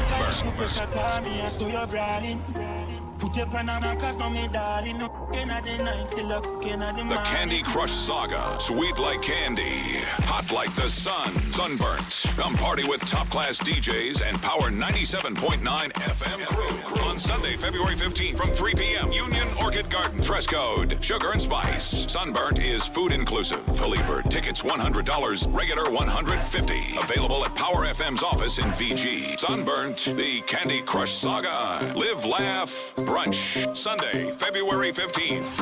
Put your banana cause no me darling. No at the night, feel like at the The Candy Crush Saga. Sweet like candy. Hot like the sun. Sunburnt. Come party with top-class DJs and Power 97.9 FM crew. On Sunday, February 15th from 3 p.m. Union Orchid Garden. Dress code. Sugar and spice. Sunburnt is food inclusive. Early bird tickets $100. Regular $150. Available at Power FM's office in VG. Sunburnt. The Candy Crush Saga. Live, laugh, brunch. Sunday, February 15th.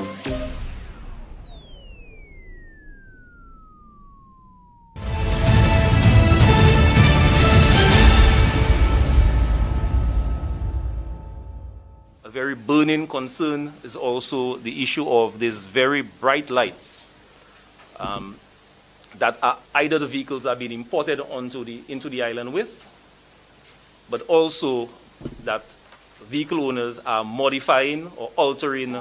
A very burning concern is also the issue of these very bright lights that are either the vehicles are being imported into the island with, but also that vehicle owners are modifying or altering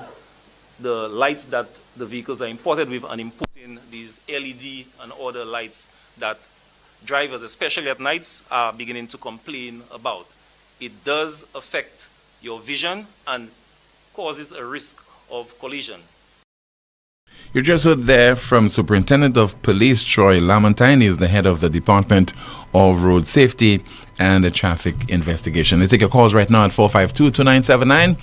the lights that the vehicles are imported with and importing these LED and other lights that drivers, especially at nights, are beginning to complain about. It does affect your vision and causes a risk of collision. You just heard there from Superintendent of Police Troy Lamontine. He is the head of the Department of Road Safety and Traffic Investigation. Let's take your calls right now at 452-2979.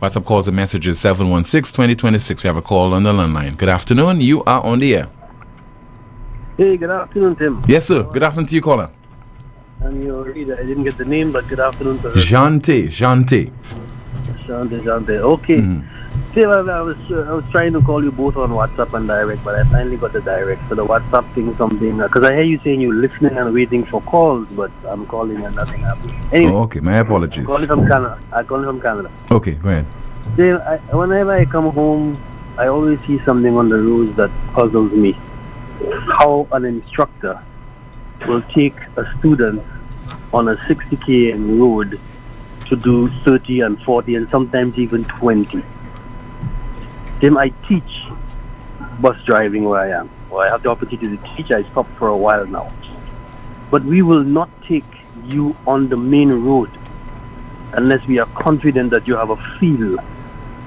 WhatsApp calls and messages 716-2026. We have a call on the landline. Good afternoon. You are on the air. Hey, good afternoon, Tim. Yes, sir. Good afternoon to you, caller. I'm your reader. I didn't get the name, but good afternoon to her. Jante. Okay. Tim, I was trying to call you both on WhatsApp and direct, but I finally got the direct. So the WhatsApp thing, something, because I hear you saying you're listening and waiting for calls, but I'm calling and nothing happens. Anyway. Oh, okay. My apologies. I call you from Canada. Okay, go ahead. Tim, whenever I come home, I always see something on the roads that puzzles me. How an instructor will take a student on a 60 km road to do 30 and 40 and sometimes even 20. Then I teach bus driving where I am. Well, I have the opportunity to teach. I stopped for a while now. But we will not take you on the main road unless we are confident that you have a feel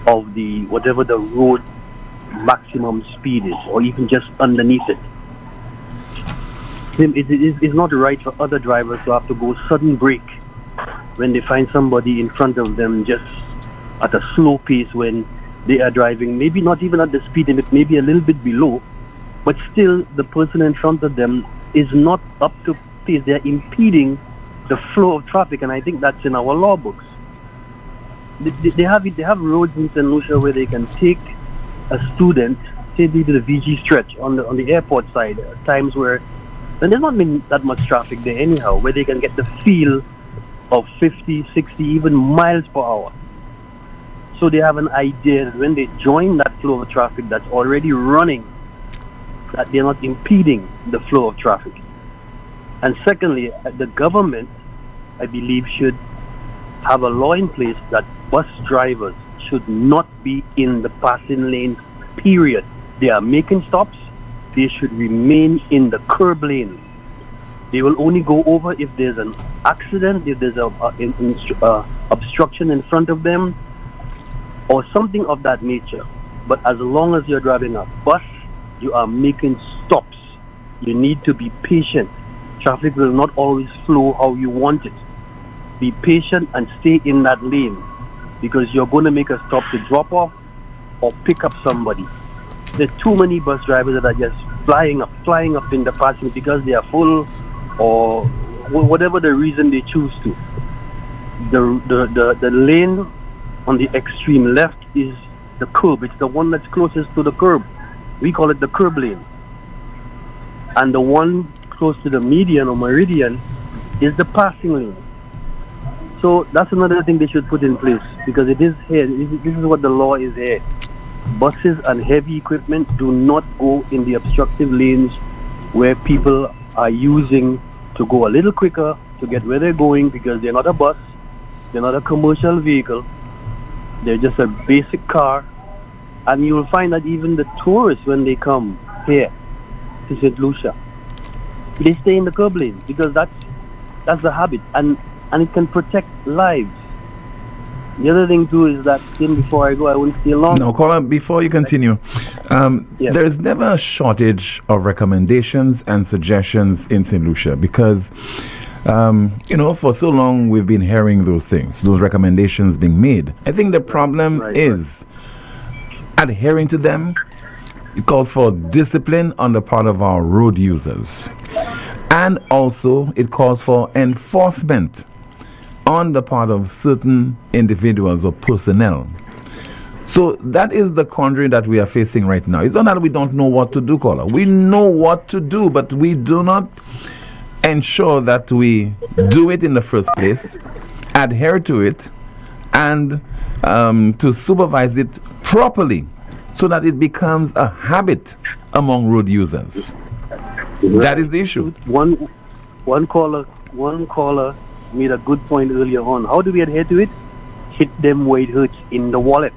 of the whatever the road maximum speed is, or even just underneath it. It's not right for other drivers to have to go sudden brake when they find somebody in front of them just at a slow pace when they are driving, maybe not even at the speed limit, maybe a little bit below, but still the person in front of them is not up to pace. They're impeding the flow of traffic, and I think that's in our law books. They have roads in St. Lucia where they can take a student, say they do the VG stretch on the airport side, at times where and there's not been that much traffic there anyhow, where they can get the feel of 50, 60, even miles per hour. So they have an idea that when they join that flow of traffic that's already running that they're not impeding the flow of traffic. And secondly, the government, I believe, should have a law in place that bus drivers should not be in the passing lane, period. They are making stops. They should remain in the curb lane. They will only go over if there's an accident, if there's a obstruction in front of them, or something of that nature. But as long as you're driving a bus, you are making stops. You need to be patient. Traffic will not always flow how you want it. Be patient and stay in that lane, because you're going to make a stop to drop off or pick up somebody. There are too many bus drivers that are just flying up in the passing because they are full, or whatever the reason they choose to. The lane on the extreme left is the curb. It's the one that's closest to the curb. We call it the curb lane. And the one close to the median or meridian is the passing lane. So that's another thing they should put in place, because it is here. This is what the law is here. Buses and heavy equipment do not go in the obstructive lanes where people are using to go a little quicker to get where they're going, because they're not a bus, they're not a commercial vehicle, they're just a basic car. And you'll find that even the tourists, when they come here to St. Lucia, they stay in the curb lane, because that's the habit, and it can protect lives. The other thing too is that, Tim, before I go, I won't stay long. No, caller, before you continue, there is never a shortage of recommendations and suggestions in St. Lucia, because for so long we've been hearing those things, those recommendations being made. I think the problem is adhering to them. It calls for discipline on the part of our road users, and also it calls for enforcement on the part of certain individuals or personnel. So that is the quandary that we are facing right now. It's not that we don't know what to do, caller. We know what to do, but we do not ensure that we do it in the first place, adhere to it, and to supervise it properly, so that it becomes a habit among road users. That is the issue. One caller made a good point earlier on. How do we adhere to it? Hit them where it hurts, in the wallet.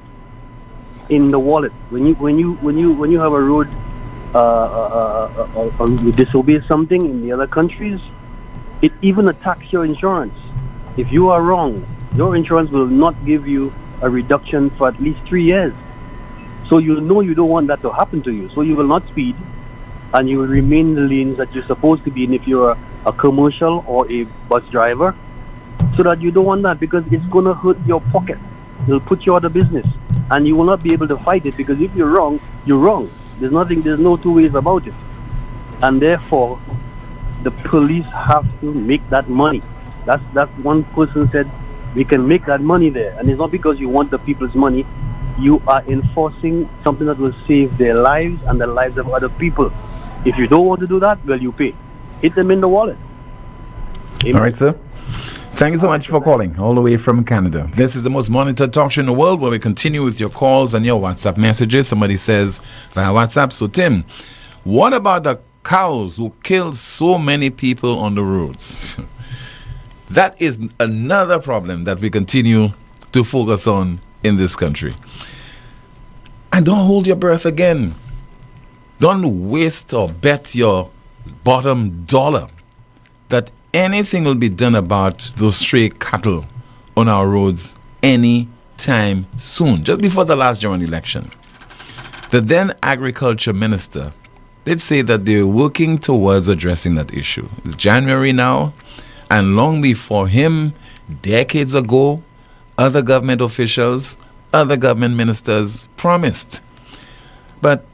In the wallet. When you have a road you disobey something in the other countries, it even attacks your insurance. If you are wrong, your insurance will not give you a reduction for at least 3 years. So you know you don't want that to happen to you. So you will not speed, and you will remain in the lanes that you're supposed to be in if you're a commercial or a bus driver, so that you don't want that, because it's going to hurt your pocket. It'll put you out of business, and you will not be able to fight it, because if you're wrong, you're wrong. There's no two ways about it. And therefore, the police have to make that money. That's one person said, we can make that money there. And it's not because you want the people's money. You are enforcing something that will save their lives and the lives of other people. If you don't want to do that, well, you pay. Hit them in the wallet. Amen. All right, sir. Thank you so much for calling all the way from Canada. This is the most monitored talk show in the world, where we continue with your calls and your WhatsApp messages. Somebody says via WhatsApp, so Tim, what about the cows who kill so many people on the roads? That is another problem that we continue to focus on in this country. And don't hold your breath again. Don't waste or bet your bottom dollar that anything will be done about those stray cattle on our roads any time soon. Just before the last general election, the then agriculture minister did say that they're working towards addressing that issue. It's January now, and long before him, decades ago, other government officials, other government ministers promised. But,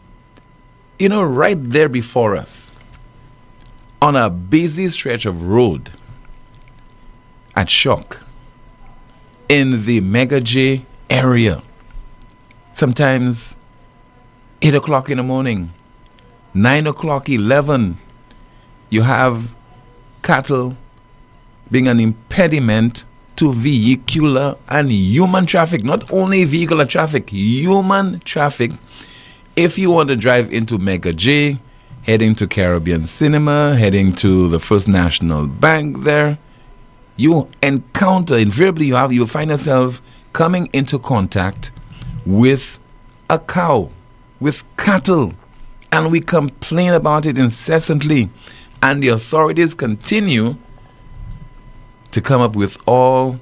right there before us, on a busy stretch of road at Shock, in the Mega J area, sometimes 8 o'clock in the morning, 9 o'clock, 11, you have cattle being an impediment to vehicular and human traffic. Not only vehicular traffic, human traffic. If you want to drive into Mega J, heading to Caribbean Cinema, heading to the First National Bank there, you encounter, invariably you find yourself coming into contact with a cow, with cattle, and we complain about it incessantly, and the authorities continue to come up with all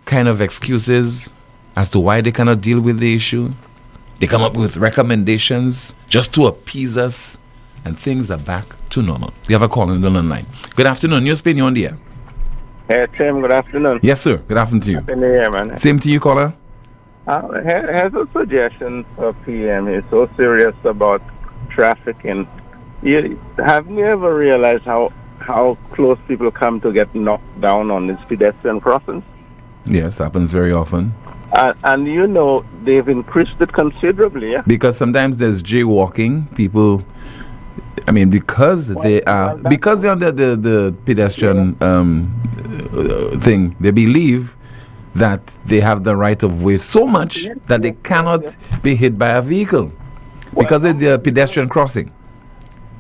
kind of excuses as to why they cannot deal with the issue. They come up with recommendations just to appease us, and things are back to normal. We have a call on the line. Good afternoon. NewsSpin, you're on the air. Hey, Tim, good afternoon. Yes, sir. Good afternoon to you. Happy New Year, man. Same to you, caller. Here's a suggestion for PM. He's so serious about trafficking. Haven't you ever realized how close people come to get knocked down on these pedestrian crossings? Yes, happens very often. And you know, they've increased it considerably, yeah? Because sometimes there's jaywalking. People, I mean, because they're under the pedestrian thing, they believe that they have the right of way so much that they cannot be hit by a vehicle because of the pedestrian crossing.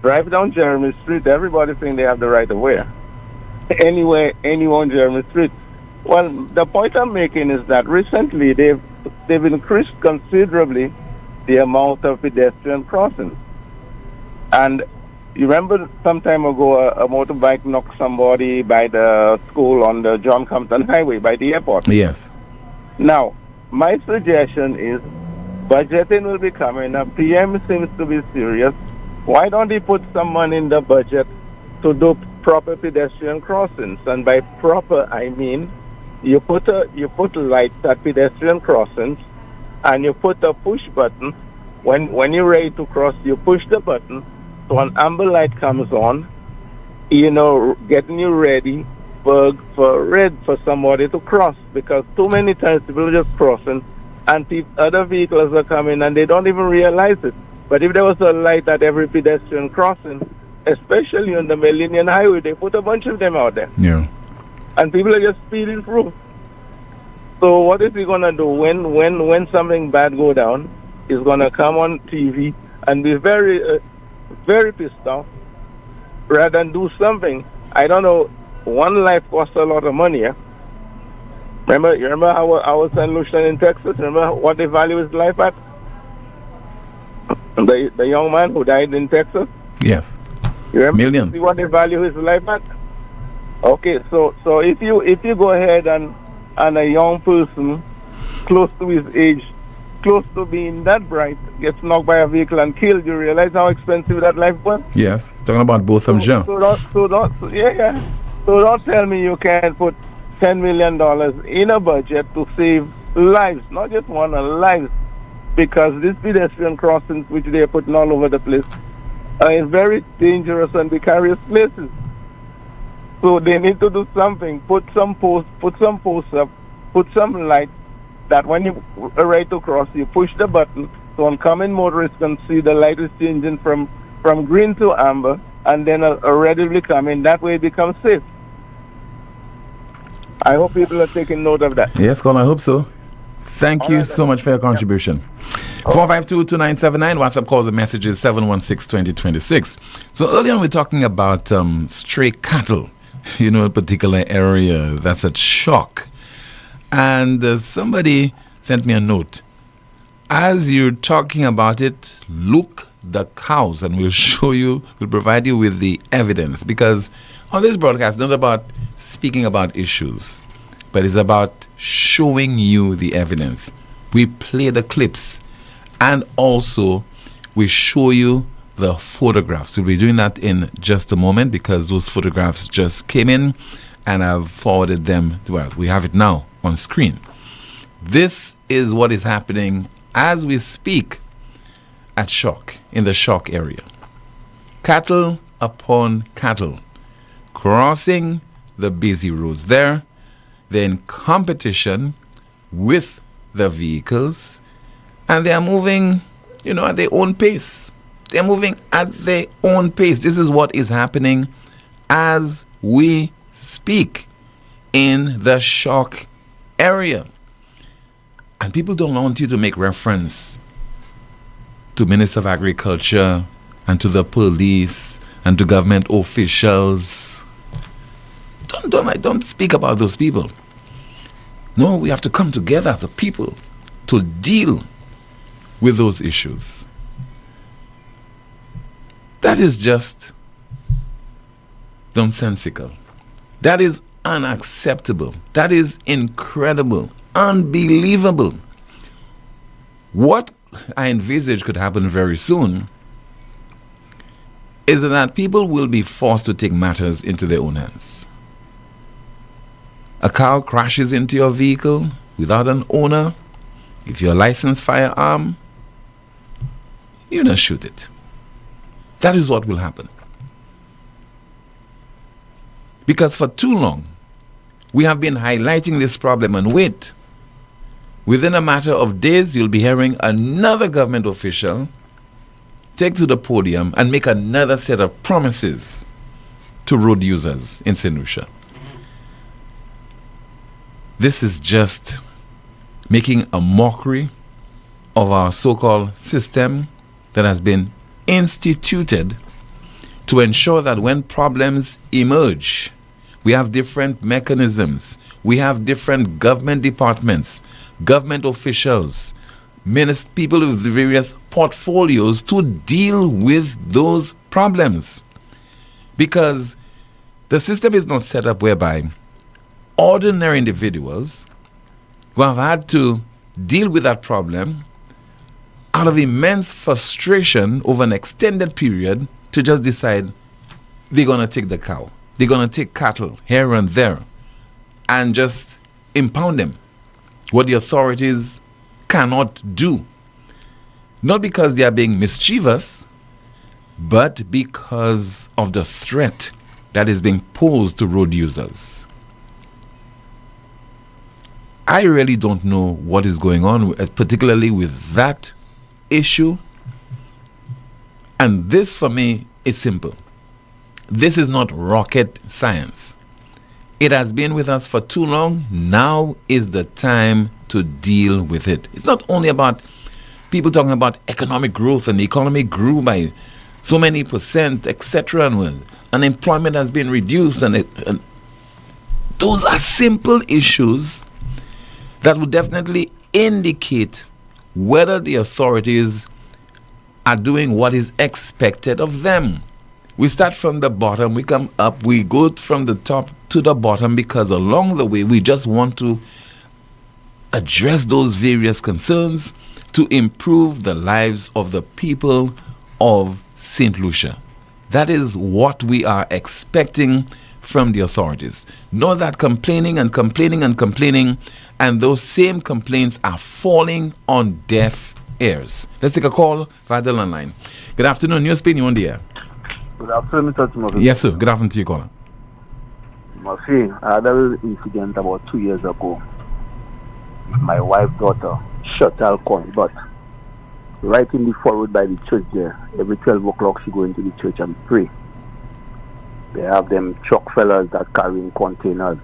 Drive down Jeremy Street, everybody think they have the right of way. Anywhere, anyone Jeremy Street. Well, the point I'm making is that recently they've increased considerably the amount of pedestrian crossings. And you remember some time ago a motorbike knocked somebody by the school on the John Compton Highway by the airport? Yes. Now, my suggestion is budgeting will be coming up. PM seems to be serious. Why don't they put some money in the budget to do proper pedestrian crossings? And by proper, I mean you put lights at pedestrian crossings, and you put a push button. When you're ready to cross, you push the button, so an amber light comes on, getting you ready for red for somebody to cross. Because too many times people are just crossing, and other vehicles are coming, and they don't even realize it. But if there was a light at every pedestrian crossing, especially on the Millennium Highway, they put a bunch of them out there. Yeah. And people are just speeding through. So what is he gonna do when something bad go down? He's gonna come on TV and be very, very pissed off, rather than do something. I don't know. One life costs a lot of money. Yeah? You remember our St. Lucian in Texas? Remember what they value his life at? The young man who died in Texas. Yes. You remember? Millions. See what they value his life at? Okay, so if you go ahead and a young person close to his age, close to being that bright, gets knocked by a vehicle and killed, you realize how expensive that life was? Yes, talking about both of them. So don't tell me you can't put $10 million in a budget to save lives, not just one, lives, because these pedestrian crossings, which they are putting all over the place, are in very dangerous and precarious places. So they need to do something. Put some posts up, put some lights that when you are ready to cross, you push the button so oncoming motorists can see the light is changing from green to amber, and then a red will be coming. That way it becomes safe. I hope people are taking note of that. Yes, Colin, I hope so. Thank you so much for your contribution. 452-2979, WhatsApp calls and messages 716-2026. So earlier on we're talking about stray cattle, a particular area that's at shock. And somebody sent me a note. As you're talking about it, look the cows, and we'll provide you with the evidence. Because on this broadcast, not about speaking about issues, but it's about showing you the evidence. We play the clips, and also we show you the photographs. We'll be doing that in just a moment because those photographs just came in and I've forwarded them. We have it now on screen. This is what is happening as we speak at Shock, in the Shock area. Cattle upon cattle crossing the busy roads there. They're in competition with the vehicles, and they are moving, at their own pace. They're moving at their own pace. This is what is happening as we speak in the Shock area. And people don't want you to make reference to Minister of Agriculture and to the police and to government officials. I don't speak about those people. No, we have to come together as a people to deal with those issues. That is just nonsensical. That is unacceptable. That is incredible, unbelievable. What I envisage could happen very soon is that people will be forced to take matters into their own hands. A car crashes into your vehicle without an owner. If you're a licensed firearm, you don't shoot it. That is what will happen. Because for too long, we have been highlighting this problem, and wait, within a matter of days, you'll be hearing another government official take to the podium and make another set of promises to road users in St. Lucia. This is just making a mockery of our so-called system that has been instituted to ensure that when problems emerge, we have different mechanisms, we have different government departments, government officials, people with various portfolios to deal with those problems. Because the system is not set up whereby ordinary individuals who have had to deal with that problem out of immense frustration over an extended period to just decide they're going to take the cow, they're going to take cattle here and there and just impound them, what the authorities cannot do. Not because they are being mischievous, but because of the threat that is being posed to road users. I really don't know what is going on, particularly with that issue. And this, for me, is simple. This is not rocket science. It has been with us for too long. Now is the time to deal with it. It's not only about people talking about economic growth and the economy grew by so many percent, etc. And unemployment has been reduced. And those are simple issues that will definitely indicate whether the authorities are doing what is expected of them. We start from the bottom, we come up, we go from the top to the bottom because along the way we just want to address those various concerns to improve the lives of the people of St. Lucia. That is what we are expecting from the authorities. Not that complaining and complaining and complaining, and those same complaints are falling on deaf ears. Let's take a call via the landline. Good afternoon, NewsSpin, you on the air. Good afternoon, Mr. Timothy. Yes, sir. Good afternoon to you, caller. Murphy, I had an incident about 2 years ago. My wife's daughter shot alcohol, but right in the forward by the church there, every 12 o'clock she go into the church and pray. They have them truck fellas that carrying containers.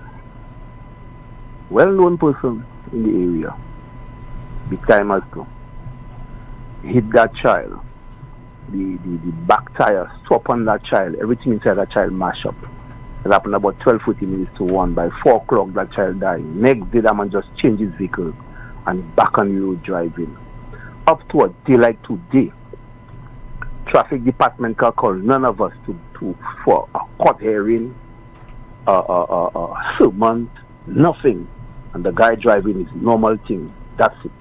Well-known person in the area. Big time as to hit that child. The back tire stop on that child. Everything inside that child mash up. It happened about 12-14 minutes to 1. By 4 o'clock that child died. Next day that man just changed his vehicle and back on the road driving. Up to a day like today, traffic department can call none of us for a court hearing, sermon, nothing. And the guy driving is normal thing. That's it.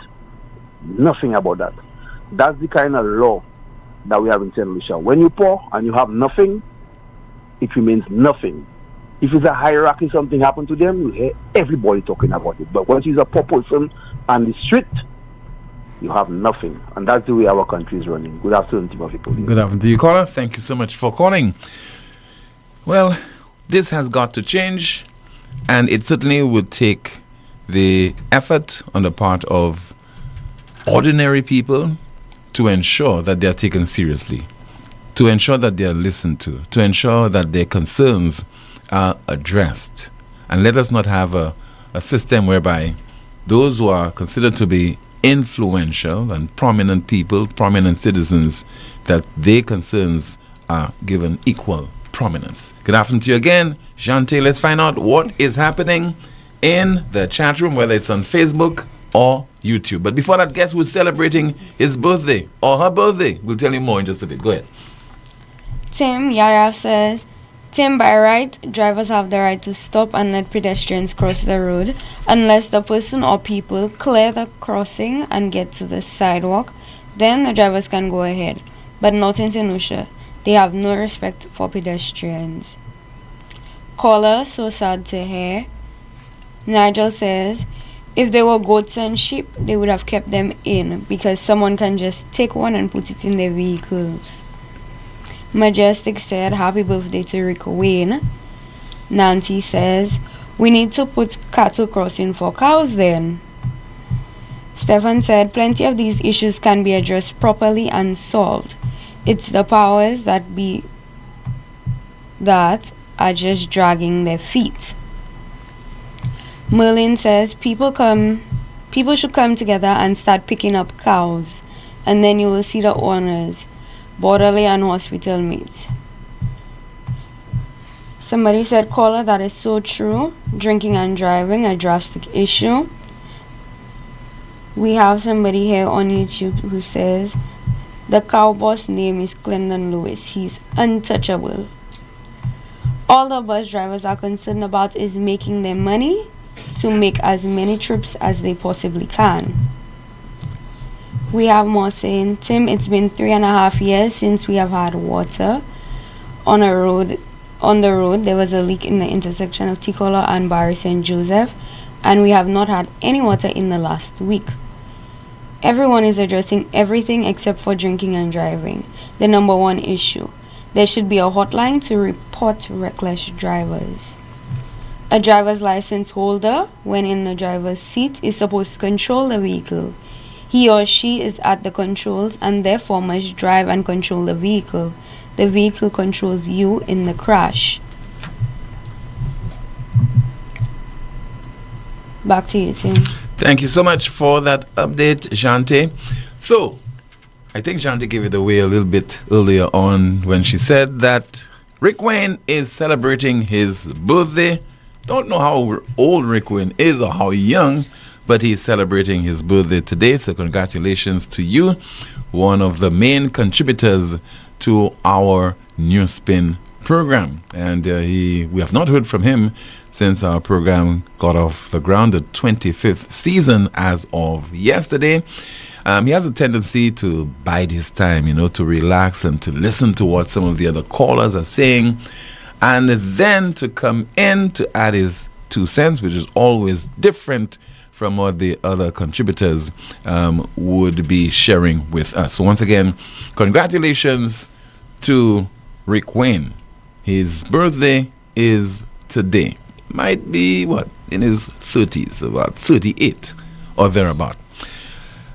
Nothing about that. That's the kind of law that we have in St. Lucia. When you poor and you have nothing, it remains nothing. If it's a hierarchy, something happened to them, you hear everybody talking about it. But once you're a poor person on the street, you have nothing. And that's the way our country is running. Good afternoon, Timothy. Good afternoon to you, caller. Thank you so much for calling. Well, this has got to change, and it certainly would take the effort on the part of ordinary people to ensure that they are taken seriously, to ensure that they are listened to ensure that their concerns are addressed. And let us not have a system whereby those who are considered to be influential and prominent people, prominent citizens, that their concerns are given equal prominence. Good afternoon to you again, Jante. Let's find out what is happening in the chat room, whether it's on Facebook or YouTube. But before that, guess who's celebrating his birthday or her birthday? We'll tell you more in just a bit. Go ahead. Tim Yaya says, Tim, by right, drivers have the right to stop and let pedestrians cross the road unless the person or people clear the crossing and get to the sidewalk. Then the drivers can go ahead. But not in St. Lucia. They have no respect for pedestrians. Caller, so sad to hear. Nigel says, if they were goats and sheep, they would have kept them in because someone can just take one and put it in their vehicles. Majestic said, happy birthday to Rick Wayne. Nancy says, we need to put cattle crossing for cows then. Stefan said, plenty of these issues can be addressed properly and solved. It's the powers that are just dragging their feet. Merlin says, people should come together and start picking up cows, and then you will see the owners, borderly and hospital mates. Somebody said, caller, that is so true. Drinking and driving, a drastic issue. We have somebody here on YouTube who says, the cow boss name is Clendon Lewis. He's untouchable. All the bus drivers are concerned about is making their money to make as many trips as they possibly can. We have more saying, Tim, it's been 3.5 years since we have had water on a road. On the road, there was a leak in the intersection of Ticola and Barry St. Joseph, and we have not had any water in the last week. Everyone is addressing everything except for drinking and driving, the number one issue. There should be a hotline to report reckless drivers. A driver's license holder, when in the driver's seat, is supposed to control the vehicle. He or she is at the controls and therefore must drive and control the vehicle. The vehicle controls you in the crash. Back to you, Tim. Thank you so much for that update, Jante. So, I think Jante gave it away a little bit earlier on when she said that Rick Wayne is celebrating his birthday. Don't know how old Rick Wayne is or how young, but he's celebrating his birthday today. So congratulations to you, one of the main contributors to our NewsSpin program. And we have not heard from him since our program got off the ground, the 25th season as of yesterday. He has a tendency to bide his time, to relax and to listen to what some of the other callers are saying, and then to come in to add his 2 cents, which is always different from what the other contributors would be sharing with us. So once again, congratulations to Rick Wayne. His birthday is today. Might be, in his 30s, about 38 or thereabout.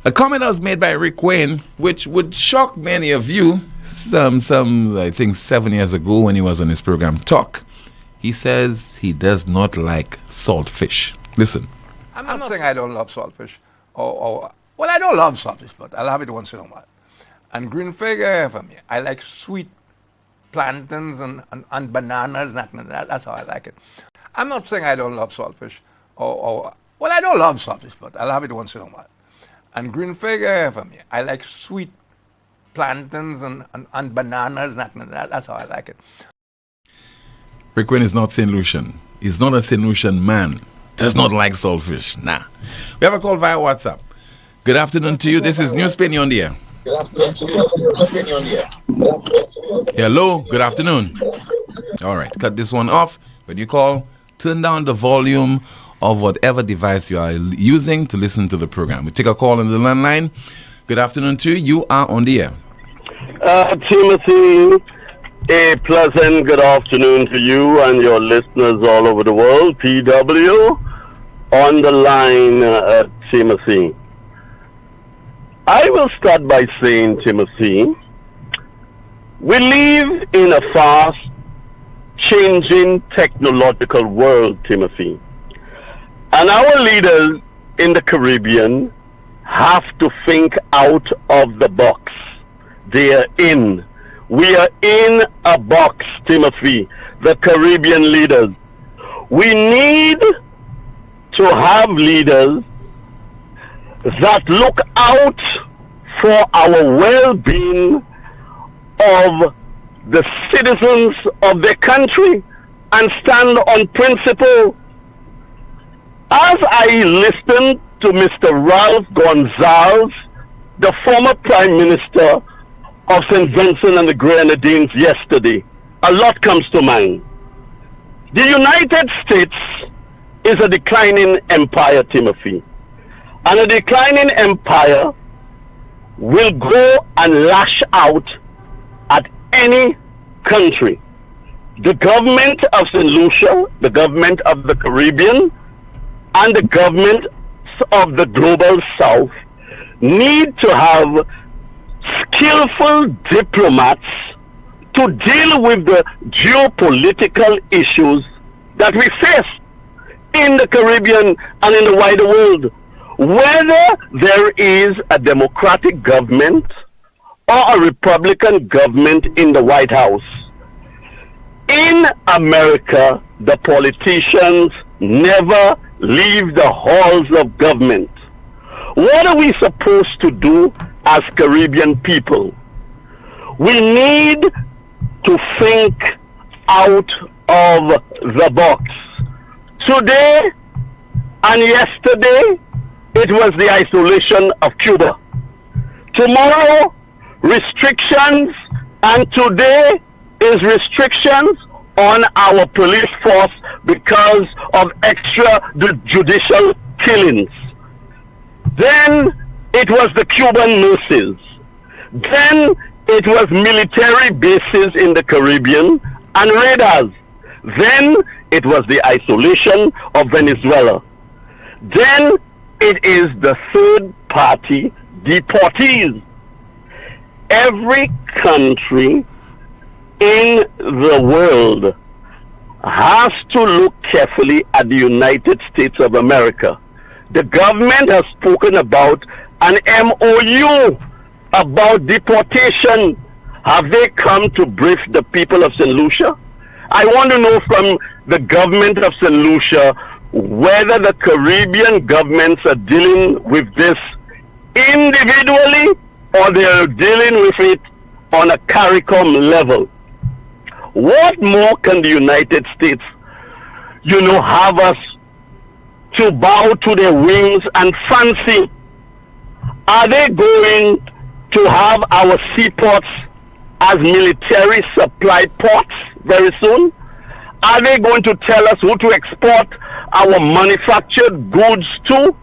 A comment was made by Rick Wayne, which would shock many of you, some I think 7 years ago when he was on his program Talk. He says he does not like saltfish. Listen. I'm not saying I don't love saltfish. Well, I don't love saltfish, but I'll have it once in a while. And green fig, for me, I like sweet plantains and bananas. That's how I like it. I'm not saying I don't love saltfish. Well, I don't love saltfish, but I'll have it once in a while. And green fig, for me, I like sweet plantains and bananas. That's how I like it. Rick Wayne is not St. Lucian. He's not a St. Lucian man. Does not like saltfish. Nah. We have a call via WhatsApp. Good afternoon to you. This is NewsSpin. You're on the air. Good afternoon to you. Hello. Good afternoon. All right. Cut this one off. When you call, turn down the volume of whatever device you are using to listen to the program. We take a call on the landline. Good afternoon to you. You are on the air. Timothy, a pleasant good afternoon to you and your listeners all over the world. PW on the line, Timothy. I will start by saying, Timothy, we live in a fast changing technological world, Timothy. And our leaders in the Caribbean have to think out of the box. They are in. We are in a box, Timothy, the Caribbean leaders. We need to have leaders that look out for our well-being of the citizens of their country and stand on principle. As I listened to Mr. Ralph Gonzalez, the former Prime Minister of St. Vincent and the Grenadines yesterday, a lot comes to mind. The United States is a declining empire, Timothy. And a declining empire will go and lash out at any country. The government of St. Lucia, the government of the Caribbean, and the government of the global south need to have skillful diplomats to deal with the geopolitical issues that we face in the Caribbean and in the wider world. Whether there is a Democratic government or a Republican government in the White House, in America, the politicians never leave the halls of government. What are we supposed to do as Caribbean people? We need to think out of the box. Today and yesterday, it was the isolation of Cuba. Tomorrow, restrictions, and today is restrictions on our police force because of extrajudicial killings. Then it was the Cuban nurses. Then it was military bases in the Caribbean and radars. Then it was the isolation of Venezuela. Then it is the third party deportees. Every country in the world has to look carefully at the United States of America. The government has spoken about an MOU about deportation. Have they come to brief the people of St. Lucia? I want to know from the government of St. Lucia whether the Caribbean governments are dealing with this individually or they are dealing with it on a CARICOM level. What more can the United States, have us to bow to their wings and fancy? Are they going to have our seaports as military supply ports very soon? Are they going to tell us who to export our manufactured goods to?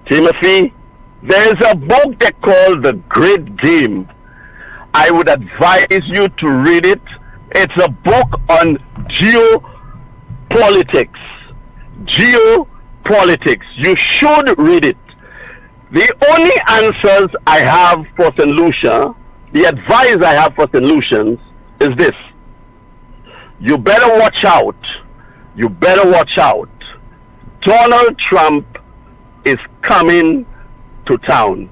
Timothy, there is a book they call The Great Game. I would advise you to read it. It's a book on geopolitics. Geopolitics. You should read it. The only answers I have for St. Lucia, the advice I have for St. Lucians is this. You better watch out. You better watch out. Donald Trump is coming to town.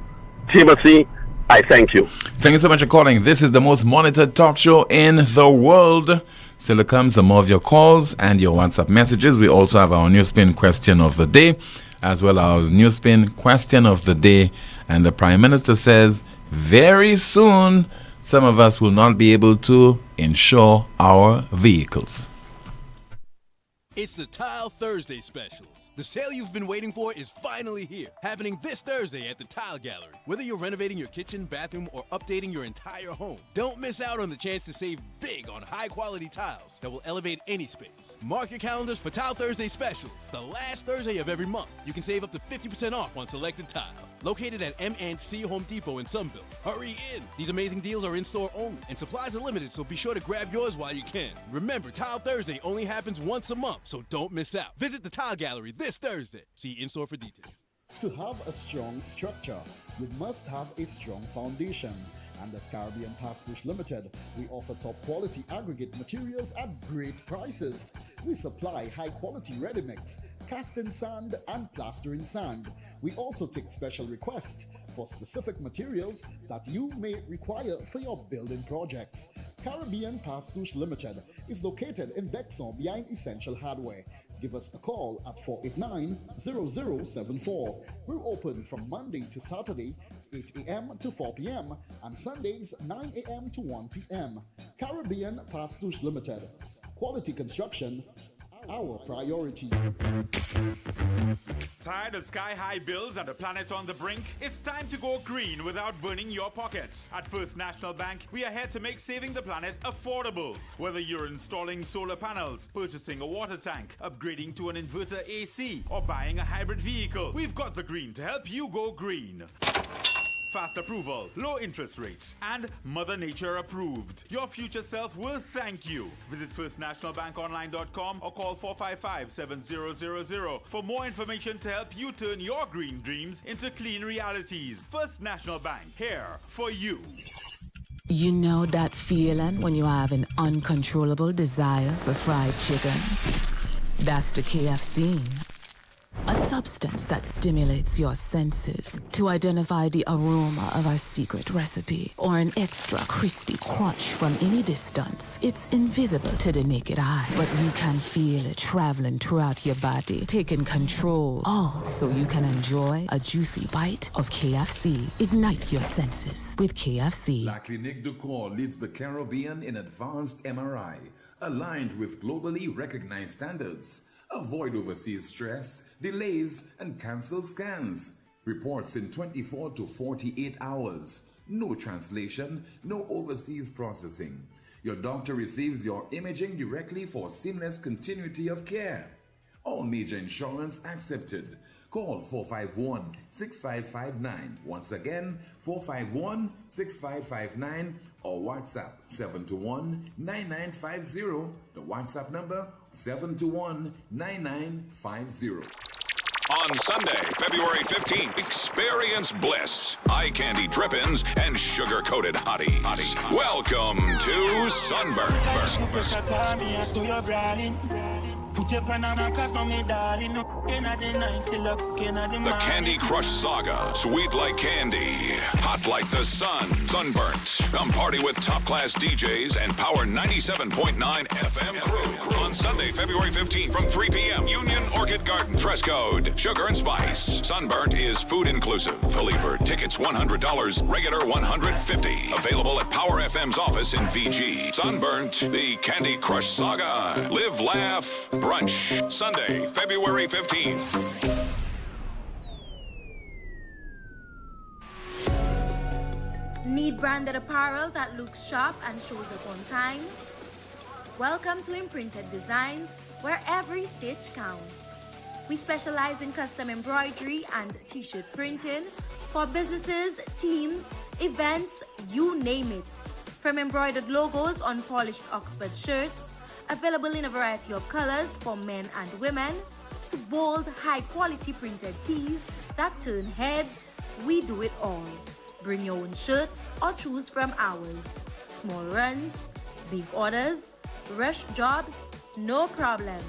Timothy, I thank you. Thank you so much for calling. This is the most monitored talk show in the world. Still comes some more of your calls and your WhatsApp messages. We also have our NewsSpin question of the day, as well as our NewsSpin question of the day. And the Prime Minister says, very soon, some of us will not be able to insure our vehicles. It's the Tile Thursday specials. The sale you've been waiting for is finally here, happening this Thursday at the Tile Gallery. Whether you're renovating your kitchen, bathroom, or updating your entire home, don't miss out on the chance to save big on high-quality tiles that will elevate any space. Mark your calendars for Tile Thursday specials, the last Thursday of every month. You can save up to 50% off on selected tiles. Located at M&C Home Depot in Sunville. Hurry in! These amazing deals are in-store only, and supplies are limited, so be sure to grab yours while you can. Remember, Tile Thursday only happens once a month, so don't miss out. Visit the Tile Gallery this Thursday. See in-store for details. To have a strong structure, you must have a strong foundation. And at Caribbean Pastouche Limited, we offer top quality aggregate materials at great prices. We supply high quality ready mix, cast in sand, and plaster in sand. We also take special requests for specific materials that you may require for your building projects. Caribbean Pastouche Limited is located in Bexon behind Essential Hardware. Give us a call at 489-0074. We're open from Monday to Saturday, 8 a.m. to 4 p.m. and Sundays 9 a.m. to 1 p.m. Caribbean Pastouche Limited. Quality construction, our priority. Tired of sky-high bills and a planet on the brink? It's time to go green without burning your pockets. At First National Bank, we are here to make saving the planet affordable. Whether you're installing solar panels, purchasing a water tank, upgrading to an inverter AC, or buying a hybrid vehicle, we've got the green to help you go green. Fast approval, low interest rates, and Mother Nature approved. Your future self will thank you. Visit firstnationalbankonline.com or call 455-7000 for more information to help you turn your green dreams into clean realities. First National Bank, here for you. You know that feeling when you have an uncontrollable desire for fried chicken? That's the KFC. A substance that stimulates your senses to identify the aroma of a secret recipe or an extra crispy crunch from any distance. It's invisible to the naked eye, but you can feel it traveling throughout your body, taking control. All so you can enjoy a juicy bite of KFC. Ignite your senses with KFC. La Clinique de Corps leads the Caribbean in advanced MRI, aligned with globally recognized standards. Avoid overseas stress, delays, and cancelled scans. Reports in 24 to 48 hours. No translation, no overseas processing. Your doctor receives your imaging directly for seamless continuity of care. All major insurance accepted. Call 451-6559. Once again, 451-6559 or WhatsApp 721-9950. The WhatsApp number 721-9950. On Sunday, February 15th, experience bliss, eye candy drip-ins, and sugar-coated hotties. Welcome to Sunburn. Put your banana cause no me darling. The Candy Crush Saga. Sweet like candy, hot like the sun. Sunburnt. Come party with top-class DJs and Power 97.9 FM crew. On Sunday, February 15th from 3 p.m. Union Orchid Garden. Dress code, sugar and spice. Sunburnt is food inclusive. Early bird tickets $100, regular $150. Available at Power FM's office in VG. Sunburnt, the Candy Crush Saga. Live, laugh, brunch. Sunday, February 15th. Need branded apparel that looks sharp and shows up on time? Welcome to Imprinted Designs, where every stitch counts. We specialize in custom embroidery and t-shirt printing for businesses, teams, events, you name it. From embroidered logos on polished Oxford shirts, available in a variety of colors for men and women, to bold, high-quality printed tees that turn heads, we do it all. Bring your own shirts or choose from ours. Small runs, big orders, rush jobs, no problem.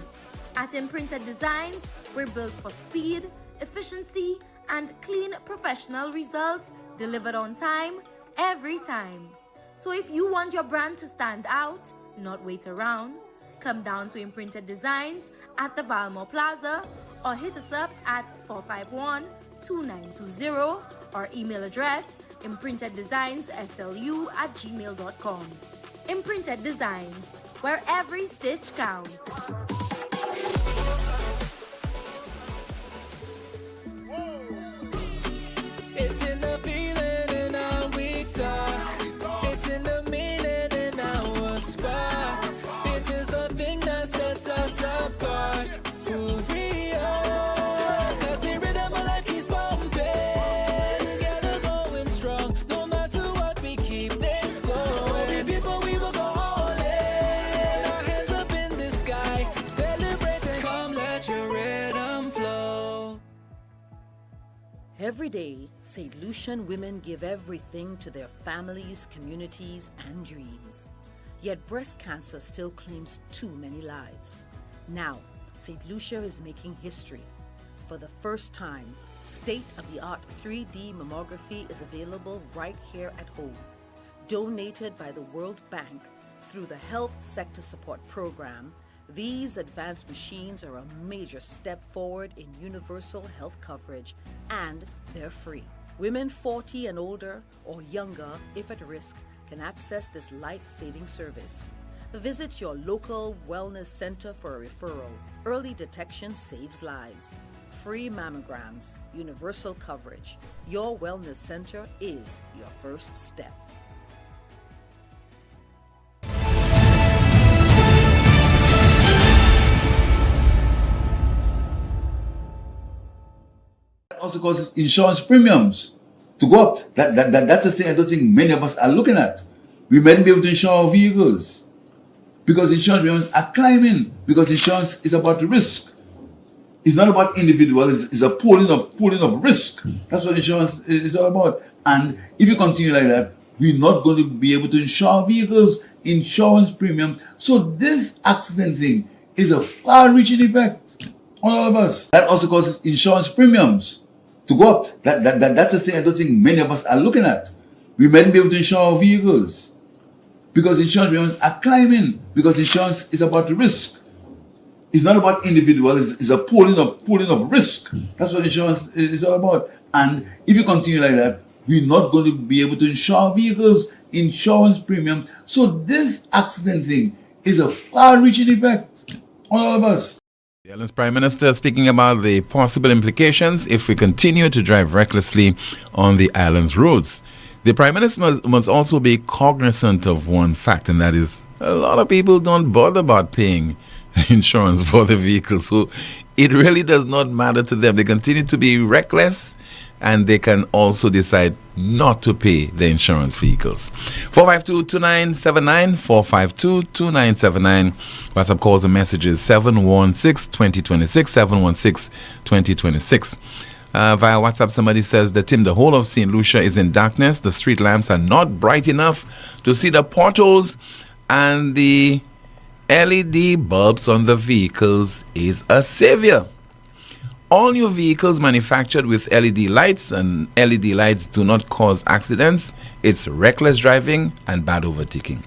At Imprinted Designs, we're built for speed, efficiency, and clean professional results delivered on time, every time. So if you want your brand to stand out, not wait around, come down to Imprinted Designs at the Valmore Plaza or hit us up at 451-2920 or email address imprinteddesignsSLU@gmail.com. Imprinted Designs, where every stitch counts. It's in the feeling in our we talk. It's in the meaning in our spark. It is the thing that sets us apart. Who we are. Cause the rhythm of life keeps pumping. Together going strong. No matter what, we keep things flowing. So the people we will go all in. Our hands up in the sky. Every day, St. Lucian women give everything to their families, communities, and dreams. Yet breast cancer still claims too many lives. Now, St. Lucia is making history. For the first time, state-of-the-art 3D mammography is available right here at home. Donated by the World Bank through the Health Sector Support Program, these advanced machines are a major step forward in universal health coverage, and they're free. Women 40 and older or younger, if at risk, can access this life-saving service. Visit your local wellness center for a referral. Early detection saves lives. Free mammograms, universal coverage. Your wellness center is your first step. Also causes insurance premiums to go up. That's a thing I don't think many of us are looking at. We might be able to insure our vehicles because insurance premiums are climbing, because insurance is about risk. It's not about individual, it's a pooling of risk. That's what insurance is all about. And if you continue like that, we're not going to be able to insure our vehicles, insurance premiums. So this accident thing is a far-reaching effect on all of us. That also causes insurance premiums to go up. That's a thing I don't think many of us are looking at. We might be able to insure our vehicles because insurance premiums are climbing, because insurance is about risk. It's not about individual, it's a pooling of risk. That's what insurance is all about. And if you continue like that, we're not going to be able to insure our vehicles, insurance premiums. So this accident thing is a far-reaching effect on all of us. The Island's Prime Minister speaking about the possible implications if we continue to drive recklessly on the island's roads. The Prime Minister must also be cognizant of one fact, and that is a lot of people don't bother about paying insurance for the vehicle. So it really does not matter to them. They continue to be reckless, and they can also decide not to pay the insurance vehicles. 452-2979, 452-2979. WhatsApp calls and messages 716-2026, 716-2026. Via WhatsApp, somebody says that the whole of St. Lucia is in darkness. The street lamps are not bright enough to see the potholes, and the LED bulbs on the vehicles is a savior. All new vehicles manufactured with LED lights, and LED lights do not cause accidents. It's reckless driving and bad overtaking.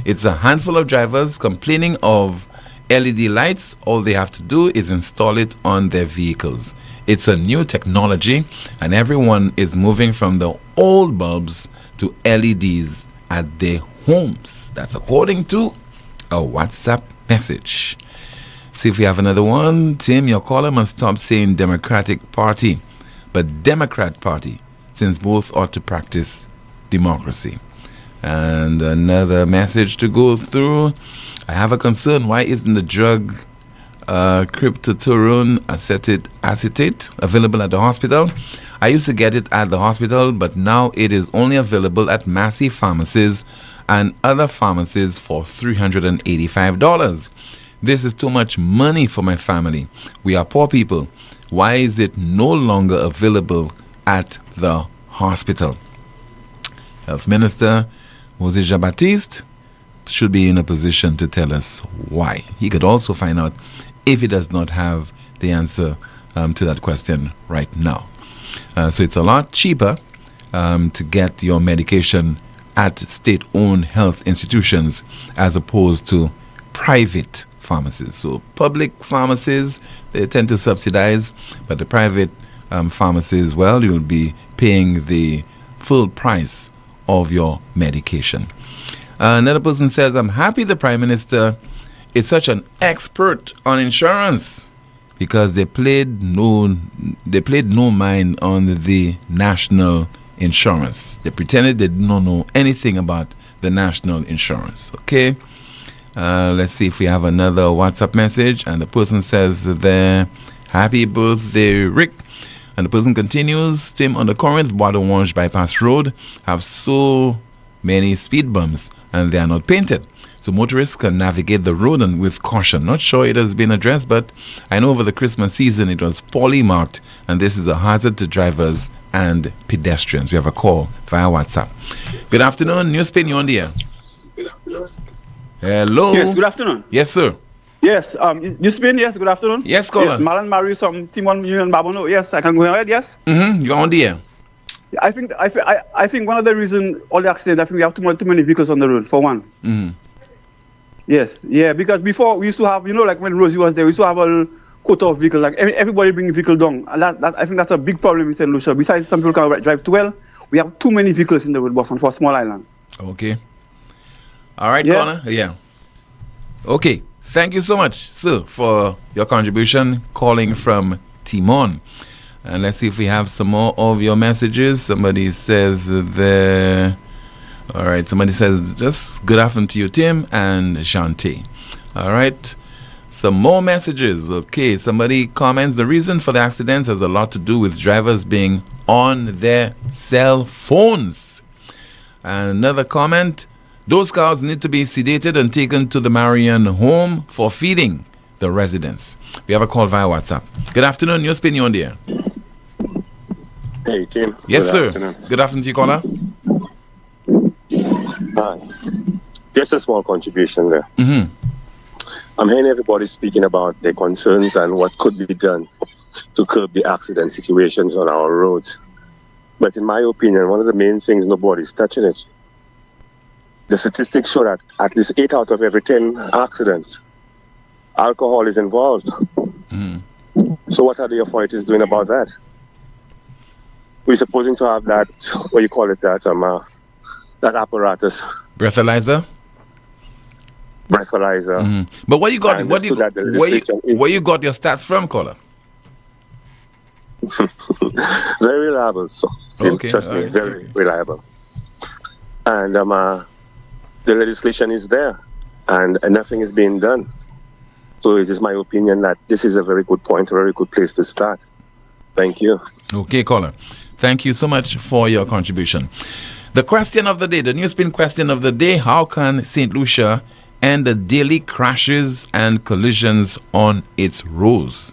It's a handful of drivers complaining of LED lights. All they have to do is install it on their vehicles. It's a new technology, and everyone is moving from the old bulbs to LEDs at their homes. That's according to a WhatsApp message. See if we have another one. Tim, your caller must stop saying Democratic Party, but Democrat Party, since both ought to practice democracy. And another message to go through. I have a concern. Why isn't the drug cryptocurrency acetate available at the hospital? I used to get it at the hospital, but now it is only available at Massey pharmacies and other pharmacies for $385. This is too much money for my family. We are poor people. Why is it no longer available at the hospital? Health Minister Moses Jean-Baptiste should be in a position to tell us why. He could also find out if he does not have the answer to that question right now. So it's a lot cheaper to get your medication at state-owned health institutions as opposed to private pharmacies. So public pharmacies, they tend to subsidize, but the private pharmacies, well, you'll be paying the full price of your medication. Another person says, I'm happy the Prime Minister is such an expert on insurance because they played no mind on the national insurance. They pretended they did not know anything about the national insurance. Okay? Let's see if we have another WhatsApp message. And the person says there, happy birthday, Rick. And the person continues, Tim, on the Corinth Water Wash Bypass Road have so many speed bumps and they are not painted. so motorists can navigate the road and with caution. Not sure it has been addressed, but I know over the Christmas season it was poorly marked, and this is a hazard to drivers and pedestrians. We have a call via WhatsApp. Good afternoon, NewsSpin, you're on the air. Good afternoon. Hello. Yes, good afternoon. Yes, sir. Yes, NewsSpin, yes, good afternoon. Yes, caller. Yes, Marlon Marius from Timon Union Babono. Yes, I can go ahead, yes? You're on the air. I think one of the reasons all the accidents, I think we have too many vehicles on the road, for one. Yes, yeah, because before we used to have, like when Rosie was there, we used to have a quota of vehicles, like everybody bring vehicle down. And I think that's a big problem in St. Lucia. Besides, some people can drive too well. We have too many vehicles in the road, Boston, for a small island. Okay. All right, Yeah. Connor? Yeah. Okay. Thank you so much, sir, for your contribution calling from Timon. And let's see if we have some more of your messages. Somebody says there... All right, somebody says, just good afternoon to you, Tim and Shanti. All right, some more messages. Okay, somebody comments, the reason for the accidents has a lot to do with drivers being on their cell phones. And another comment, those cows need to be sedated and taken to the Marion home for feeding the residents. We have a call via WhatsApp. Good afternoon, NewsSpin, you're on the air. Hey, Tim. Yes, Good sir. afternoon. Good afternoon to you, caller. Hi. Just a small contribution there. I'm hearing everybody speaking about their concerns and what could be done to curb the accident situations on our roads. But in my opinion, one of the main things, nobody's touching it. The statistics show that at least 8 out of every 10 accidents, alcohol is involved. So what are the authorities doing about that? We're supposing to have that, what you call it, that apparatus. Breathalyzer? Breathalyzer. But where you got And where you understood that the legislation is where you got your stats from, caller? very reliable. So Okay, trust me, alright, very reliable. And the legislation is there, and nothing is being done. So it is my opinion that this is a very good point, a very good place to start. Thank you. Okay, caller. Thank you so much for your contribution. The question of the day, the NewsSpin question of the day, how can St. Lucia end the daily crashes and collisions on its roads?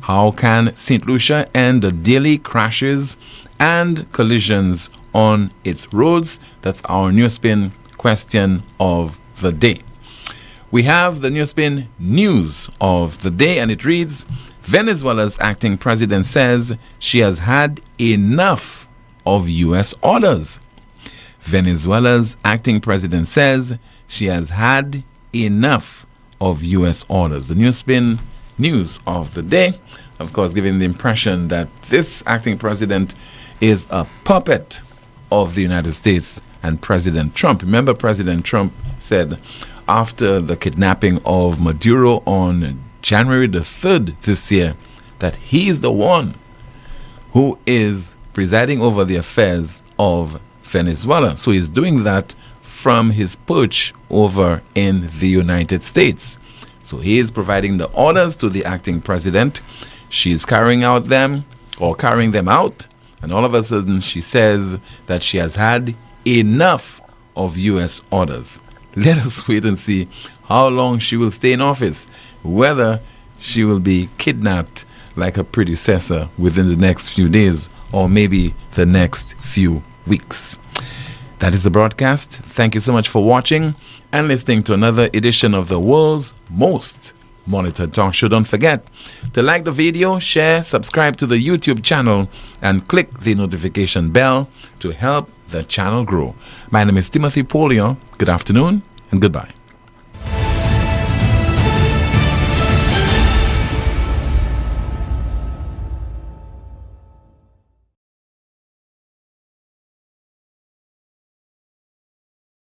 How can St. Lucia end the daily crashes and collisions on its roads? That's our NewsSpin question of the day. We have the NewsSpin news of the day, and it reads, Venezuela's acting president says she has had enough of U.S. orders. Venezuela's acting president says she has had enough of U.S. orders. The NewsSpin news of the day, of course, giving the impression that this acting president is a puppet of the United States and President Trump. Remember, President Trump said after the kidnapping of Maduro on January the 3rd this year that he's the one who is presiding over the affairs of Venezuela. So he's doing that from his perch over in the United States. So he is providing the orders to the acting president. She's carrying them out, and all of a sudden she says that she has had enough of U.S. orders. Let us wait and see how long she will stay in office, whether she will be kidnapped like her predecessor within the next few days or maybe the next few weeks. That is the broadcast. Thank you so much for watching and listening to another edition of the world's most monitored talk show. Don't forget to like the video, share, subscribe to the YouTube channel, and click the notification bell to help the channel grow. My name is Timothy Poleon. Good afternoon and goodbye.